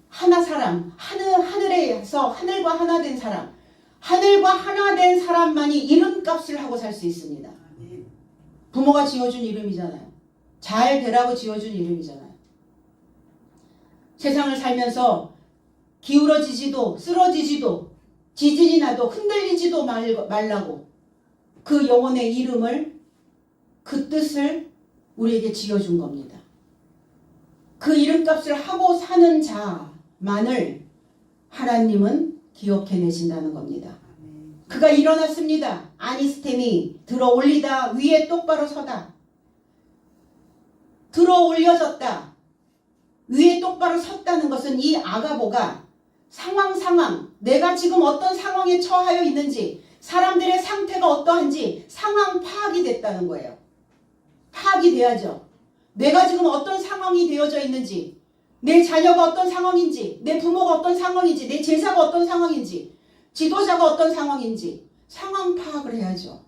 하나 사람, 하늘에서 하늘과 하나 된 사람, 하늘과 하나 된 사람만이 이름값을 하고 살 수 있습니다. 부모가 지어준 이름이잖아요. 잘 되라고 지어준 이름이잖아요. 세상을 살면서 기울어지지도 쓰러지지도 지진이 나도 흔들리지도 말라고 그 영혼의 이름을, 그 뜻을 우리에게 지어준 겁니다. 그 이름값을 하고 사는 자만을 하나님은 기억해내신다는 겁니다. 그가 일어났습니다. 아니스템이 들어올리다 위에 똑바로 서다. 들어올려졌다. 위에 똑바로 섰다는 것은 이 아가보가 상황 내가 지금 어떤 상황에 처하여 있는지, 사람들의 상태가 어떠한지 상황 파악이 됐다는 거예요. 파악이 돼야죠. 내가 지금 어떤 상황이 되어져 있는지, 내 자녀가 어떤 상황인지, 내 부모가 어떤 상황인지, 내 제자가 어떤 상황인지, 지도자가 어떤 상황인지 상황 파악을 해야죠.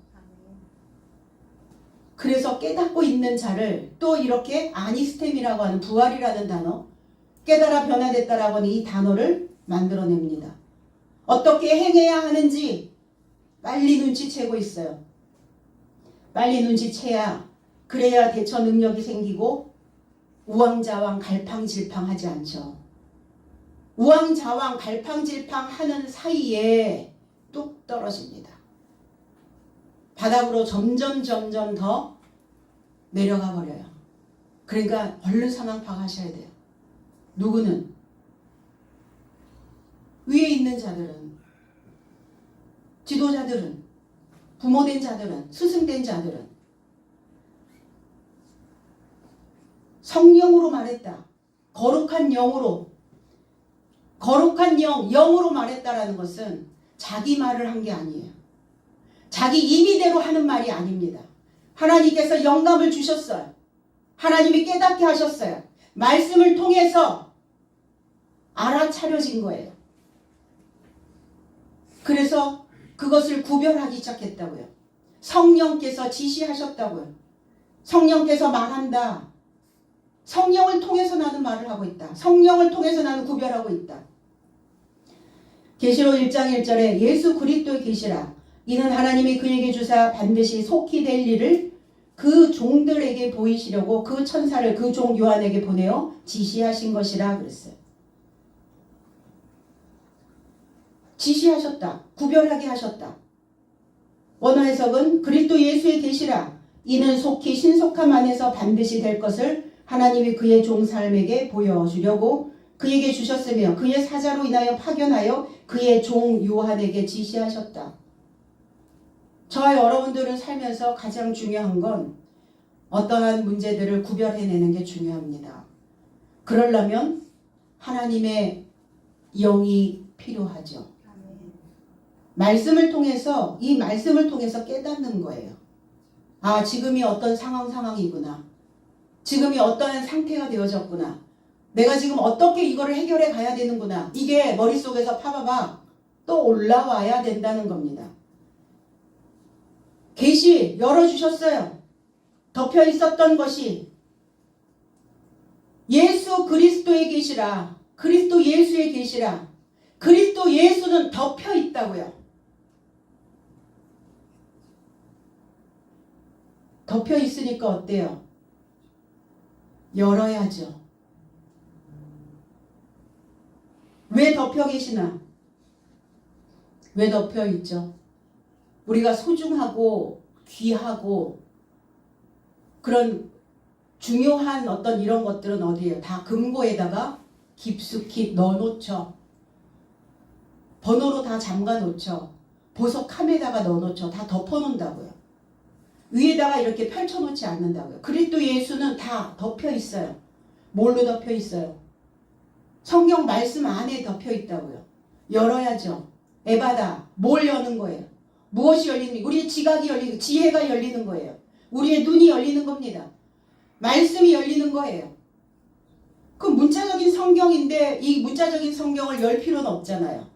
그래서 깨닫고 있는 자를 또 이렇게 아니스템이라고 하는, 부활이라는 단어, 깨달아 변화됐다라고 하는 이 단어를 만들어냅니다. 어떻게 행해야 하는지 빨리 눈치채고 있어요. 빨리 눈치채야, 그래야 대처 능력이 생기고 우왕좌왕 갈팡질팡하지 않죠. 우왕좌왕 갈팡질팡하는 사이에 뚝 떨어집니다. 바닥으로 점점 더 내려가 버려요. 그러니까 얼른 상황 파악하셔야 돼요. 누구는? 위에 있는 자들은, 지도자들은, 부모된 자들은, 스승된 자들은 성령으로 말했다. 거룩한 영으로, 거룩한 영으로 말했다라는 것은 자기 말을 한 게 아니에요. 자기 임의대로 하는 말이 아닙니다. 하나님께서 영감을 주셨어요. 하나님이 깨닫게 하셨어요. 말씀을 통해서 알아차려진 거예요. 그래서 그것을 구별하기 시작했다고요. 성령께서 지시하셨다고요. 성령께서 말한다. 성령을 통해서 나는 말을 하고 있다. 성령을 통해서 나는 구별하고 있다. 계시록 1장 1절에 예수 그리스도의 계시라. 이는 하나님이 그에게 주사 반드시 속히 될 일을 그 종들에게 보이시려고 그 천사를 그 종 요한에게 보내어 지시하신 것이라 그랬어요. 지시하셨다. 구별하게 하셨다. 원어 해석은 그리스도 예수의 계시라. 이는 속히 신속함 안에서 반드시 될 것을 하나님이 그의 종 삶에게 보여주려고 그에게 주셨으며 그의 사자로 인하여 파견하여 그의 종 요한에게 지시하셨다. 저와 여러분들은 살면서 가장 중요한 건 어떠한 문제들을 구별해내는 게 중요합니다. 그러려면 하나님의 영이 필요하죠. 말씀을 통해서, 이 말씀을 통해서 깨닫는 거예요. 아, 지금이 어떤 상황이구나. 지금이 어떠한 상태가 되어졌구나. 내가 지금 어떻게 이거를 해결해 가야 되는구나. 이게 머릿속에서 파바박 또 올라와야 된다는 겁니다. 계시 열어주셨어요. 덮여 있었던 것이 예수 그리스도의 계시라. 그리스도 예수의 계시라. 그리스도 예수는 덮여 있다고요. 덮여 있으니까 어때요? 열어야죠. 왜 덮여 계시나? 왜 덮여 있죠? 우리가 소중하고 귀하고 그런 중요한 어떤 이런 것들은 어디에요? 다 금고에다가 깊숙이 넣어놓죠. 번호로 다 잠가놓죠. 보석함에다가 넣어놓죠. 다 덮어놓는다고요. 위에다가 이렇게 펼쳐놓지 않는다고요. 그리스도 예수는 다 덮여 있어요. 뭘로 덮여 있어요? 성경 말씀 안에 덮여 있다고요. 열어야죠. 에바다. 뭘 여는 거예요? 무엇이 열리는 거예요? 우리의 지각이 열리는, 지혜가 열리는 거예요. 우리의 눈이 열리는 겁니다. 말씀이 열리는 거예요. 그 문자적인 성경인데 이 문자적인 성경을 열 필요는 없잖아요.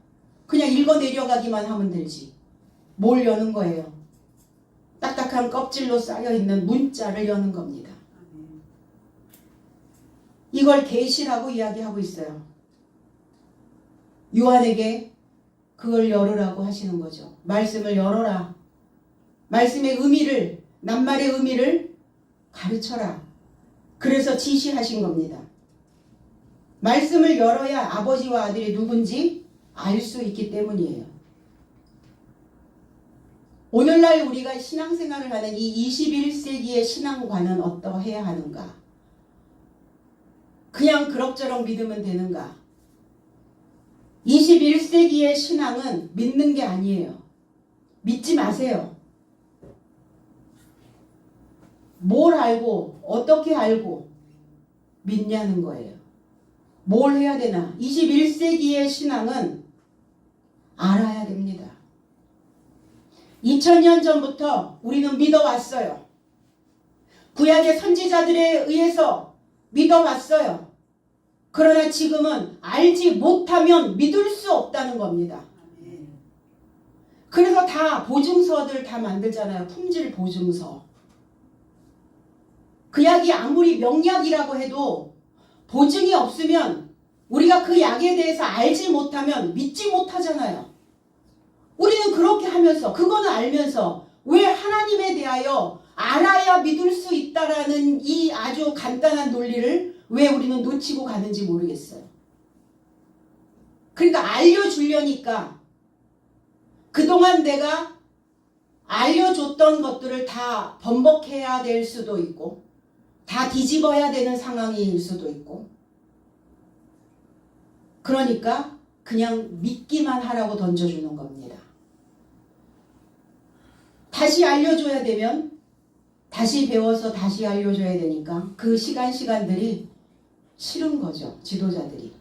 그냥 읽어 내려가기만 하면 되지. 뭘 여는 거예요? 딱딱한 껍질로 쌓여있는 문자를 여는 겁니다. 이걸 계시라고 이야기하고 있어요. 요한에게 그걸 열으라고 하시는 거죠. 말씀을 열어라. 말씀의 의미를, 낱말의 의미를 가르쳐라. 그래서 지시하신 겁니다. 말씀을 열어야 아버지와 아들이 누군지 알 수 있기 때문이에요. 오늘날 우리가 신앙생활을 하는 이 21세기의 신앙관은 어떠해야 하는가? 그냥 그럭저럭 믿으면 되는가? 21세기의 신앙은 믿는 게 아니에요. 믿지 마세요. 뭘 알고 어떻게 알고 믿냐는 거예요. 뭘 해야 되나? 21세기의 신앙은 알아야 됩니다. 2000년 전부터 우리는 믿어왔어요. 구약의 선지자들에 의해서 믿어왔어요. 그러나 지금은 알지 못하면 믿을 수 없다는 겁니다. 그래서 다 보증서들 다 만들잖아요. 품질 보증서. 그 약이 아무리 명약이라고 해도 보증이 없으면 우리가 그 약에 대해서 알지 못하면 믿지 못하잖아요. 우리는 그렇게 하면서 그거는 알면서 왜 하나님에 대하여 알아야 믿을 수 있다라는 이 아주 간단한 논리를 왜 우리는 놓치고 가는지 모르겠어요. 그러니까 알려주려니까 그동안 내가 알려줬던 것들을 다 번복해야 될 수도 있고 다 뒤집어야 되는 상황일 수도 있고 그러니까 그냥 믿기만 하라고 던져주는 겁니다. 다시 알려줘야 되면 다시 배워서 다시 알려줘야 되니까 그 시간들이 싫은 거죠. 지도자들이.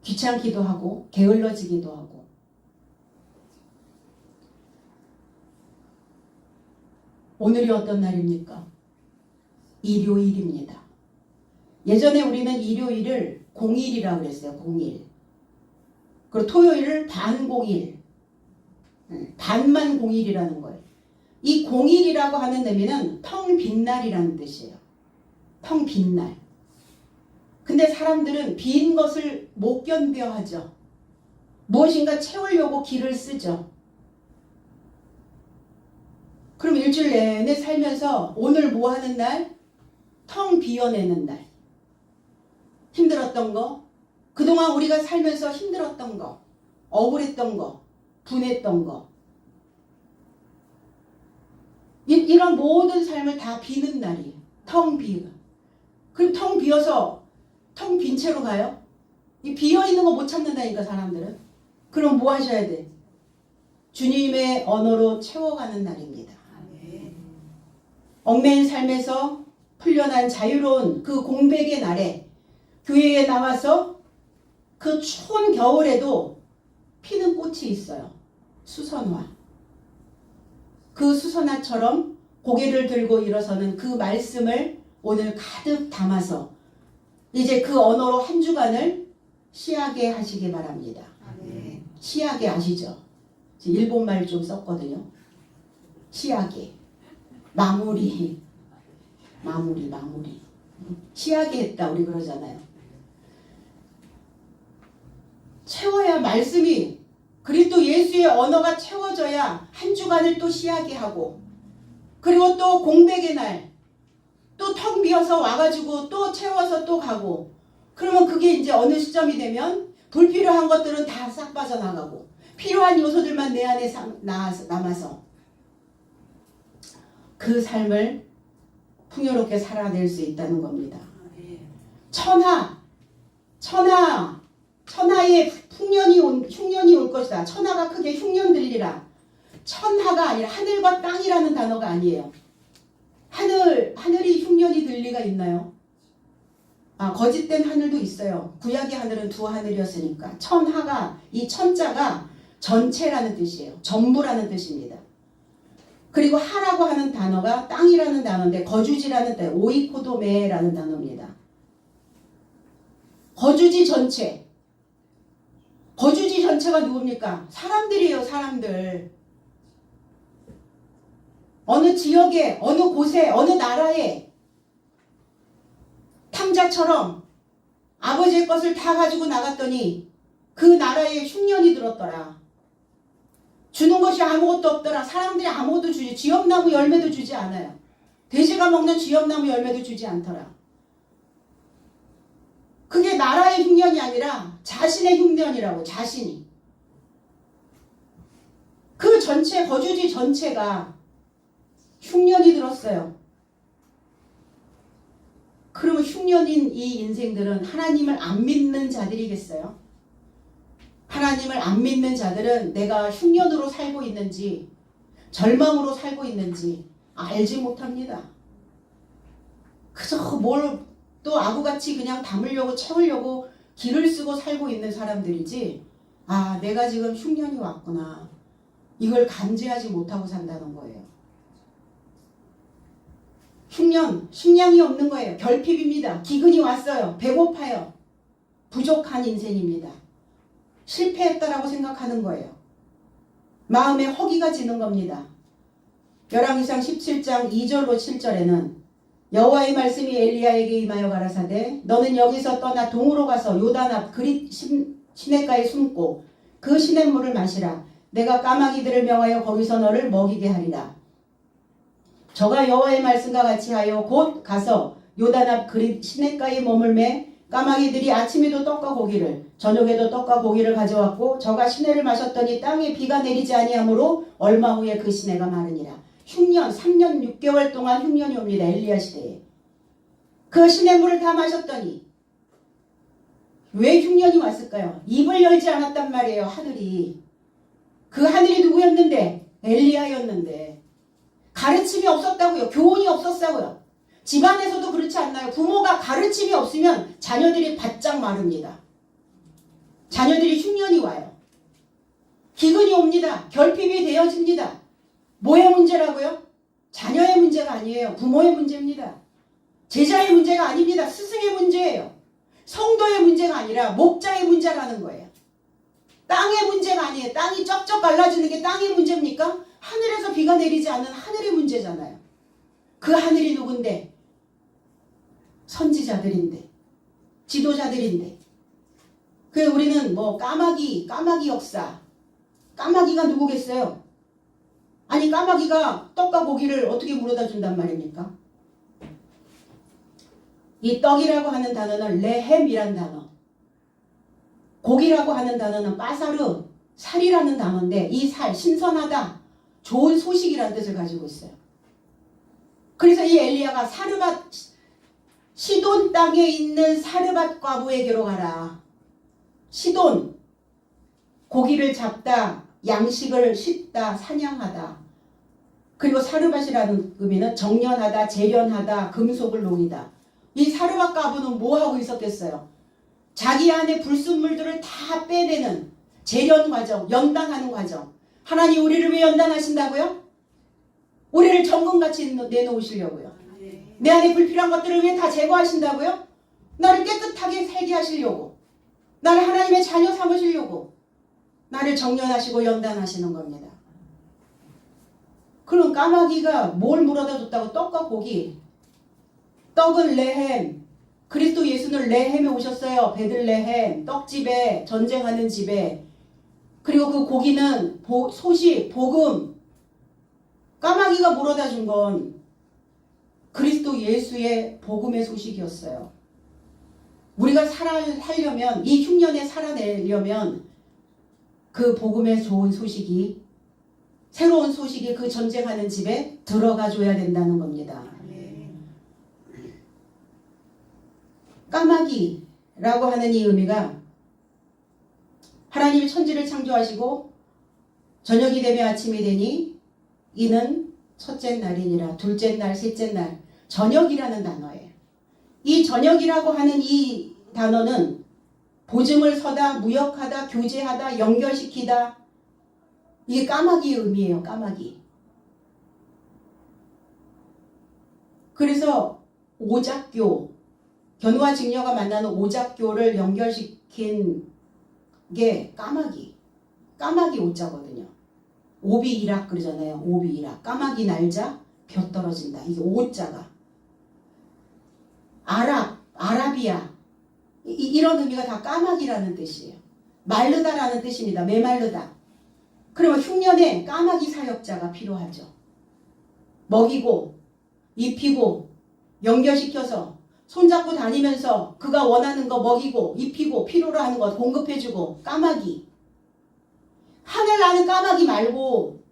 귀찮기도 하고 게을러지기도 하고. 오늘이 어떤 날입니까? 일요일입니다. 예전에 우리는 일요일을 공일이라고 그랬어요. 공일. 그리고 토요일을 반공일. 반만 공일이라는 거예요. 이 공일이라고 하는 의미는 텅 빈 날이라는 뜻이에요. 텅 빈 날. 근데 사람들은 빈 것을 못 견뎌 하죠. 무엇인가 채우려고 길을 쓰죠. 그럼 일주일 내내 살면서 오늘 뭐 하는 날? 텅 비워내는 날. 힘들었던 거, 그동안 우리가 살면서 힘들었던 거, 억울했던 거, 분했던 거. 이런 모든 삶을 다 비는 날이에요. 텅 비가. 그럼 텅 비어서 텅 빈 채로 가요? 이 비어있는 거 못 참는다니까 사람들은. 그럼 뭐 하셔야 돼? 주님의 언어로 채워가는 날입니다. 얽매인 삶에서 풀려난 자유로운 그 공백의 날에 교회에 나와서 그 추운 겨울에도 피는 꽃이 있어요. 수선화. 그 수선화처럼 고개를 들고 일어서는 그 말씀을 오늘 가득 담아서 이제 그 언어로 한 주간을 시하게 하시기 바랍니다. 시하게 아시죠? 일본말 좀 썼거든요. 시하게. 마무리. 시하게 했다 우리 그러잖아요. 채워야 말씀이 그리스도 예수의 언어가 채워져야 한 주간을 또 시하게 하고 그리고 또 공백의 날 또 텅 비어서 와가지고 또 채워서 또 가고 그러면 그게 이제 어느 시점이 되면 불필요한 것들은 다 싹 빠져나가고 필요한 요소들만 내 안에 남아서 그 삶을 풍요롭게 살아낼 수 있다는 겁니다. 예. 천하에 흉년이 올 것이다. 천하가 크게 흉년 들리라. 천하가 아니라 하늘과 땅이라는 단어가 아니에요. 하늘이 흉년이 들 리가 있나요? 거짓된 하늘도 있어요. 구약의 하늘은 두 하늘이었으니까. 천하가, 이 천자가 전체라는 뜻이에요. 전부라는 뜻입니다. 그리고 하라고 하는 단어가 땅이라는 단어인데 거주지라는 뜻, 오이코도메라는 단어입니다. 거주지 전체. 거주지 전체가 누굽니까? 사람들이에요, 사람들. 어느 지역에, 어느 곳에, 어느 나라에 탕자처럼 아버지의 것을 다 가지고 나갔더니 그 나라에 흉년이 들었더라. 주는 것이 아무것도 없더라. 사람들이 아무것도 주지, 쥐엄나무 열매도 주지 않아요. 돼지가 먹는 쥐엄나무 열매도 주지 않더라. 그게 나라의 흉년이 아니라 자신의 흉년이라고, 자신이. 그 전체, 거주지 전체가 흉년이 들었어요. 그러면 흉년인 이 인생들은 하나님을 안 믿는 자들이겠어요? 하나님을 안 믿는 자들은 내가 흉년으로 살고 있는지 절망으로 살고 있는지 알지 못합니다. 그저 뭘 또 아구같이 그냥 담으려고 채우려고 길을 쓰고 살고 있는 사람들이지, 내가 지금 흉년이 왔구나, 이걸 감지하지 못하고 산다는 거예요. 흉년, 식량이 없는 거예요. 결핍입니다. 기근이 왔어요. 배고파요. 부족한 인생입니다. 실패했다라고 생각하는 거예요. 마음에 허기가 지는 겁니다. 열왕기상 17장 2절로 7절에는 여호와의 말씀이 엘리야에게 임하여 가라사대 너는 여기서 떠나 동으로 가서 요단 앞 그릿 시냇가에 숨고 그 시냇물을 마시라. 내가 까마귀들을 명하여 거기서 너를 먹이게 하리라. 저가 여호와의 말씀과 같이 하여 곧 가서 요단 앞 그릿 시냇가에 머물매 까마귀들이 아침에도 떡과 고기를 저녁에도 떡과 고기를 가져왔고 저가 시내를 마셨더니 땅에 비가 내리지 아니하므로 얼마 후에 그 시내가 마르니라. 흉년 3년 6개월 동안 흉년이 옵니다. 엘리야 시대에. 그 시냇물을 다 마셨더니 왜 흉년이 왔을까요? 입을 열지 않았단 말이에요. 하늘이. 그 하늘이 누구였는데? 엘리야였는데. 가르침이 없었다고요. 교훈이 없었다고요. 집안에서도 그렇지 않나요? 부모가 가르침이 없으면 자녀들이 바짝 마릅니다. 자녀들이 흉년이 와요. 기근이 옵니다. 결핍이 되어집니다. 뭐의 문제라고요? 자녀의 문제가 아니에요. 부모의 문제입니다. 제자의 문제가 아닙니다. 스승의 문제예요. 성도의 문제가 아니라 목자의 문제라는 거예요. 땅의 문제가 아니에요. 땅이 쩍쩍 갈라지는 게 땅의 문제입니까? 하늘에서 비가 내리지 않는 하늘의 문제잖아요. 그 하늘이 누군데? 선지자들인데, 지도자들인데. 그래서 우리는 까마귀 역사. 까마귀가 누구겠어요? 아니, 까마귀가 떡과 고기를 어떻게 물어다 준단 말입니까? 이 떡이라고 하는 단어는 레헴이란 단어, 고기라고 하는 단어는 빠사르, 살이라는 단어인데 이 살, 신선하다, 좋은 소식이라는 뜻을 가지고 있어요. 그래서 이 엘리야가 사르밧, 시돈 땅에 있는 사르밧 과부에게로 가라. 시돈, 고기를 잡다, 양식을 씻다, 사냥하다. 그리고 사르밧이라는 의미는 정련하다, 재련하다, 금속을 녹이다. 이 사르밧 과부는 뭐 하고 있었겠어요? 자기 안에 불순물들을 다 빼내는 재련 과정, 연단하는 과정. 하나님 우리를 왜 연단하신다고요? 우리를 정금같이 내놓으시려고요. 내 안에 불필요한 것들을 왜 다 제거하신다고요? 나를 깨끗하게 살게 하시려고, 나를 하나님의 자녀 삼으시려고 나를 정련하시고 연단하시는 겁니다. 그럼 까마귀가 뭘 물어다 줬다고? 떡과 고기. 떡은 레헴. 그리스도 예수는 레헴에 오셨어요. 베들레헴, 떡집에, 전쟁하는 집에. 그리고 그 고기는 소식, 복음. 까마귀가 물어다 준 건 그리스도 예수의 복음의 소식이었어요. 우리가 살려면, 이 흉년에 살아내려면 그 복음의 좋은 소식이, 새로운 소식이 그 전쟁하는 집에 들어가 줘야 된다는 겁니다. 까마귀라고 하는 이 의미가 하나님이 천지를 창조하시고 저녁이 되며 아침이 되니 이는 첫째 날이니라. 둘째 날, 셋째 날. 저녁이라는 단어예요. 이 저녁이라고 하는 이 단어는 보증을 서다, 무역하다, 교제하다, 연결시키다. 이게 까마귀의 의미예요. 까마귀. 그래서 오작교, 견우와 직녀가 만나는 오작교를 연결시킨 게 까마귀. 까마귀 오자거든요. 오비이락 그러잖아요. 오비이락. 까마귀 날자 벼 떨어진다. 이게 오자가. 아라비아. 이런 의미가 다 까마귀라는 뜻이에요. 마르다라는 뜻입니다. 메마르다. 그러면 흉년에 까마귀 사역자가 필요하죠. 먹이고 입히고 연결시켜서 손잡고 다니면서 그가 원하는 거 먹이고 입히고 필요로 하는 것 공급해주고 까마귀. 하늘 나는 까마귀 말고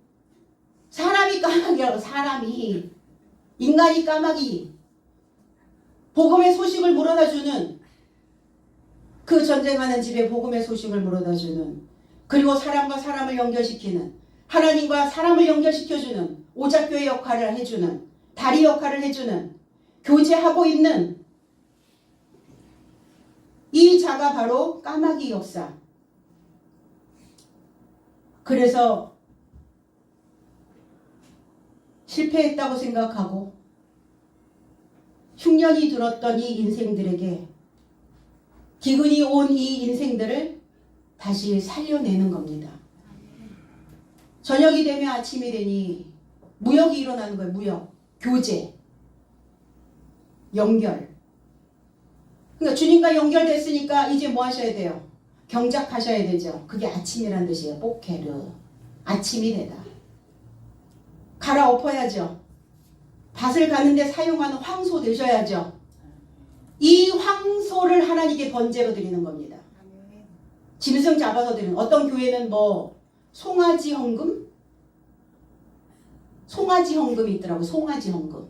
사람이 까마귀라고. 사람이. 인간이 까마귀. 복음의 소식을 물어다주는, 그 전쟁하는 집에 복음의 소식을 물어다주는, 그리고 사람과 사람을 연결시키는, 하나님과 사람을 연결시켜주는 오작교의 역할을 해주는, 다리 역할을 해주는, 교제하고 있는 이 자가 바로 까마귀 역사. 그래서 실패했다고 생각하고 흉년이 들었던 이 인생들에게 기근이 온 이 인생들을 다시 살려내는 겁니다. 저녁이 되면 아침이 되니 무역이 일어나는 거예요. 무역, 교제, 연결. 그러니까 주님과 연결됐으니까 이제 뭐 하셔야 돼요? 경작하셔야 되죠. 그게 아침이란 뜻이에요. 뽀케르. 아침이 되다. 갈아엎어야죠. 밭을 가는데 사용하는 황소 되셔야죠. 이 황소를 하나님께 번제로 드리는 겁니다. 짐승 잡아서 드리는. 어떤 교회는 뭐 송아지 헌금? 송아지 헌금이 있더라고요. 송아지 헌금.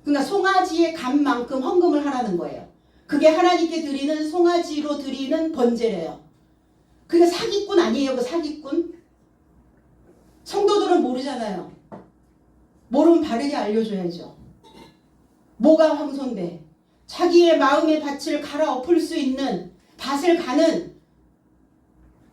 그러니까 송아지의 값만큼 헌금을 하라는 거예요. 그게 하나님께 드리는 송아지로 드리는 번제래요. 그게 사기꾼 아니에요? 그 사기꾼? 성도들은 모르잖아요. 모르면 바르게 알려줘야죠. 뭐가 황소인데 자기의 마음의 밭을 갈아엎을 수 있는, 밭을 가는,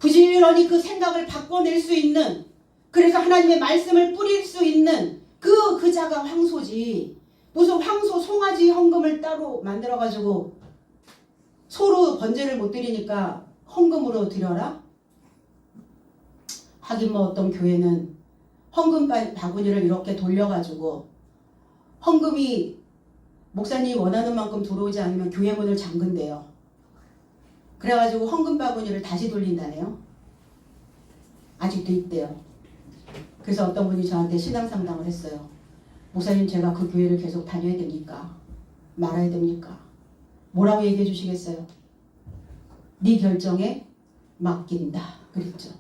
부지런히 그 생각을 바꿔낼 수 있는, 그래서 하나님의 말씀을 뿌릴 수 있는 그 자가 황소지. 무슨 황소 송아지 헌금을 따로 만들어가지고 소로 번제를 못 드리니까 헌금으로 드려라? 하긴 뭐 어떤 교회는 헌금 바구니를 이렇게 돌려가지고 헌금이 목사님이 원하는 만큼 들어오지 않으면 교회 문을 잠근대요. 그래가지고 헌금 바구니를 다시 돌린다네요. 아직도 있대요. 그래서 어떤 분이 저한테 신앙 상담을 했어요. 목사님, 제가 그 교회를 계속 다녀야 됩니까? 말아야 됩니까? 뭐라고 얘기해 주시겠어요? 네 결정에 맡긴다 그랬죠.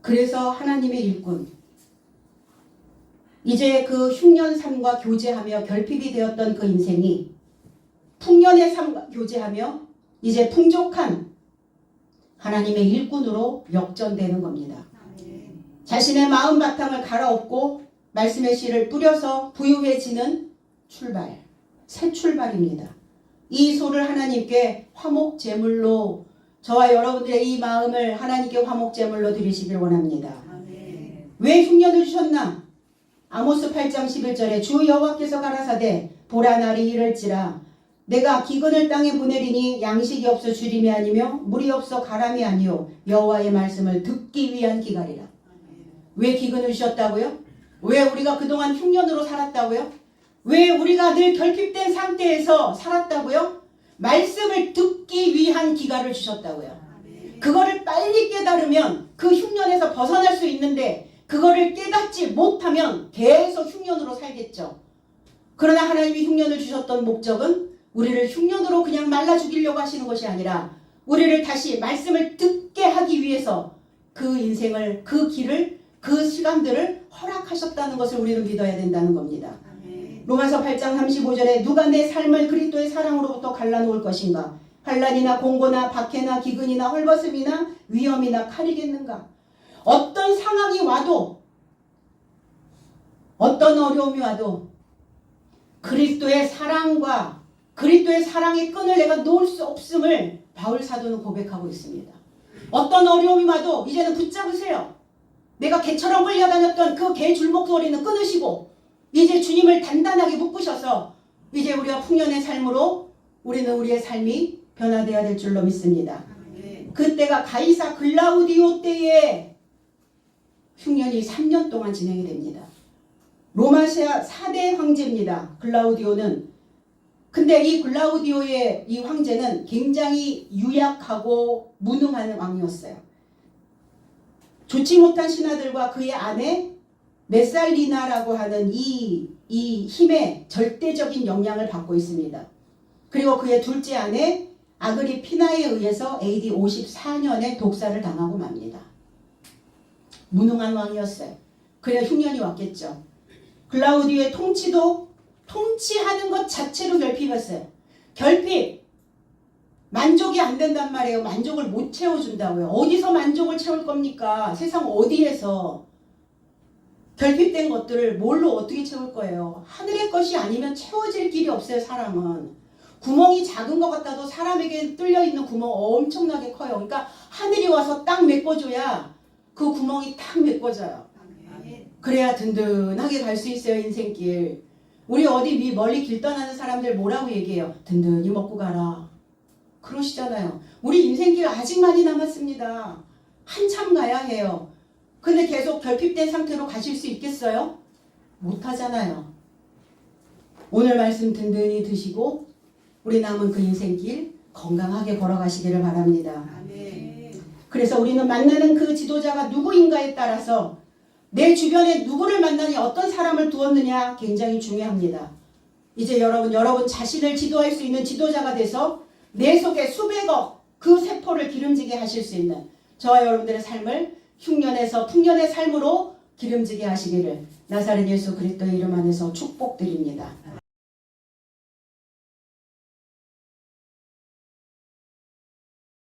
그래서 하나님의 일꾼, 이제 그 흉년 삶과 교제하며 결핍이 되었던 그 인생이 풍년의 삶과 교제하며 이제 풍족한 하나님의 일꾼으로 역전되는 겁니다. 자신의 마음 바탕을 갈아엎고 말씀의 씨를 뿌려서 부유해지는 출발, 새 출발입니다. 이 소를 하나님께 화목 제물로, 저와 여러분들의 이 마음을 하나님께 화목 제물로 드리시길 원합니다. 왜 흉년을 주셨나? 아모스 8장 11절에 주 여호와께서 가라사대 보라 날이 이를지라 내가 기근을 땅에 보내리니 양식이 없어 주림이 아니며 물이 없어 가람이 아니요 여호와의 말씀을 듣기 위한 기갈이라. 왜 기근을 주셨다고요? 왜 우리가 그동안 흉년으로 살았다고요? 왜 우리가 늘 결핍된 상태에서 살았다고요? 말씀을 듣기 위한 기갈을 주셨다고요. 그거를 빨리 깨달으면 그 흉년에서 벗어날 수 있는데 그거를 깨닫지 못하면 계속 흉년으로 살겠죠. 그러나 하나님이 흉년을 주셨던 목적은 우리를 흉년으로 그냥 말라 죽이려고 하시는 것이 아니라 우리를 다시 말씀을 듣게 하기 위해서 그 인생을, 그 길을, 그 시간들을 허락하셨다는 것을 우리는 믿어야 된다는 겁니다. 로마서 8장 35절에 누가 내 삶을 그리스도의 사랑으로부터 갈라놓을 것인가? 환난이나 공고나 박해나 기근이나 헐벗음이나 위험이나 칼이겠는가? 어떤 상황이 와도 어떤 어려움이 와도 그리스도의 사랑과 그리스도의 사랑의 끈을 내가 놓을 수 없음을 바울 사도는 고백하고 있습니다. 어떤 어려움이 와도 이제는 붙잡으세요. 내가 개처럼 끌려다녔던 그 개 줄목소리는 끊으시고 이제 주님을 단단하게 붙부셔서 이제 우리가 풍년의 삶으로 우리는 우리의 삶이 변화되어야 될 줄로 믿습니다. 그때가 가이사 글라우디오 때에 흉년이 3년 동안 진행이 됩니다. 로마시아 4대 황제입니다. 글라우디오는. 근데 이 글라우디오의 이 황제는 굉장히 유약하고 무능한 왕이었어요. 좋지 못한 신하들과 그의 아내 메살리나라고 하는 이 힘의 절대적인 영향을 받고 있습니다. 그리고 그의 둘째 아내 아그리피나에 의해서 AD 54년에 독사를 당하고 맙니다. 무능한 왕이었어요. 그래 흉년이 왔겠죠. 글라우디오의 통치도 통치하는 것 자체로 결핍했어요. 결핍. 만족이 안 된단 말이에요. 만족을 못 채워준다고요. 어디서 만족을 채울 겁니까? 세상 어디에서. 결핍된 것들을 뭘로 어떻게 채울 거예요? 하늘의 것이 아니면 채워질 길이 없어요. 사람은. 구멍이 작은 것 같아도 사람에게 뚫려있는 구멍 엄청나게 커요. 그러니까 하늘이 와서 딱 메꿔줘야 그 구멍이 딱 메꿔져요. 그래야 든든하게 갈 수 있어요. 인생길. 우리 어디 멀리 길 떠나는 사람들 뭐라고 얘기해요? 든든히 먹고 가라. 그러시잖아요. 우리 인생길 아직 많이 남았습니다. 한참 가야 해요. 근데 계속 결핍된 상태로 가실 수 있겠어요? 못하잖아요. 오늘 말씀 든든히 드시고 우리 남은 그 인생길 건강하게 걸어가시기를 바랍니다. 그래서 우리는 만나는 그 지도자가 누구인가에 따라서 내 주변에 누구를 만나니 어떤 사람을 두었느냐 굉장히 중요합니다. 이제 여러분 자신을 지도할 수 있는 지도자가 돼서 내 속에 수백억 그 세포를 기름지게 하실 수 있는 저와 여러분들의 삶을 흉년에서 풍년의 삶으로 기름지게 하시기를 나사렛 예수 그리스도의 이름 안에서 축복드립니다.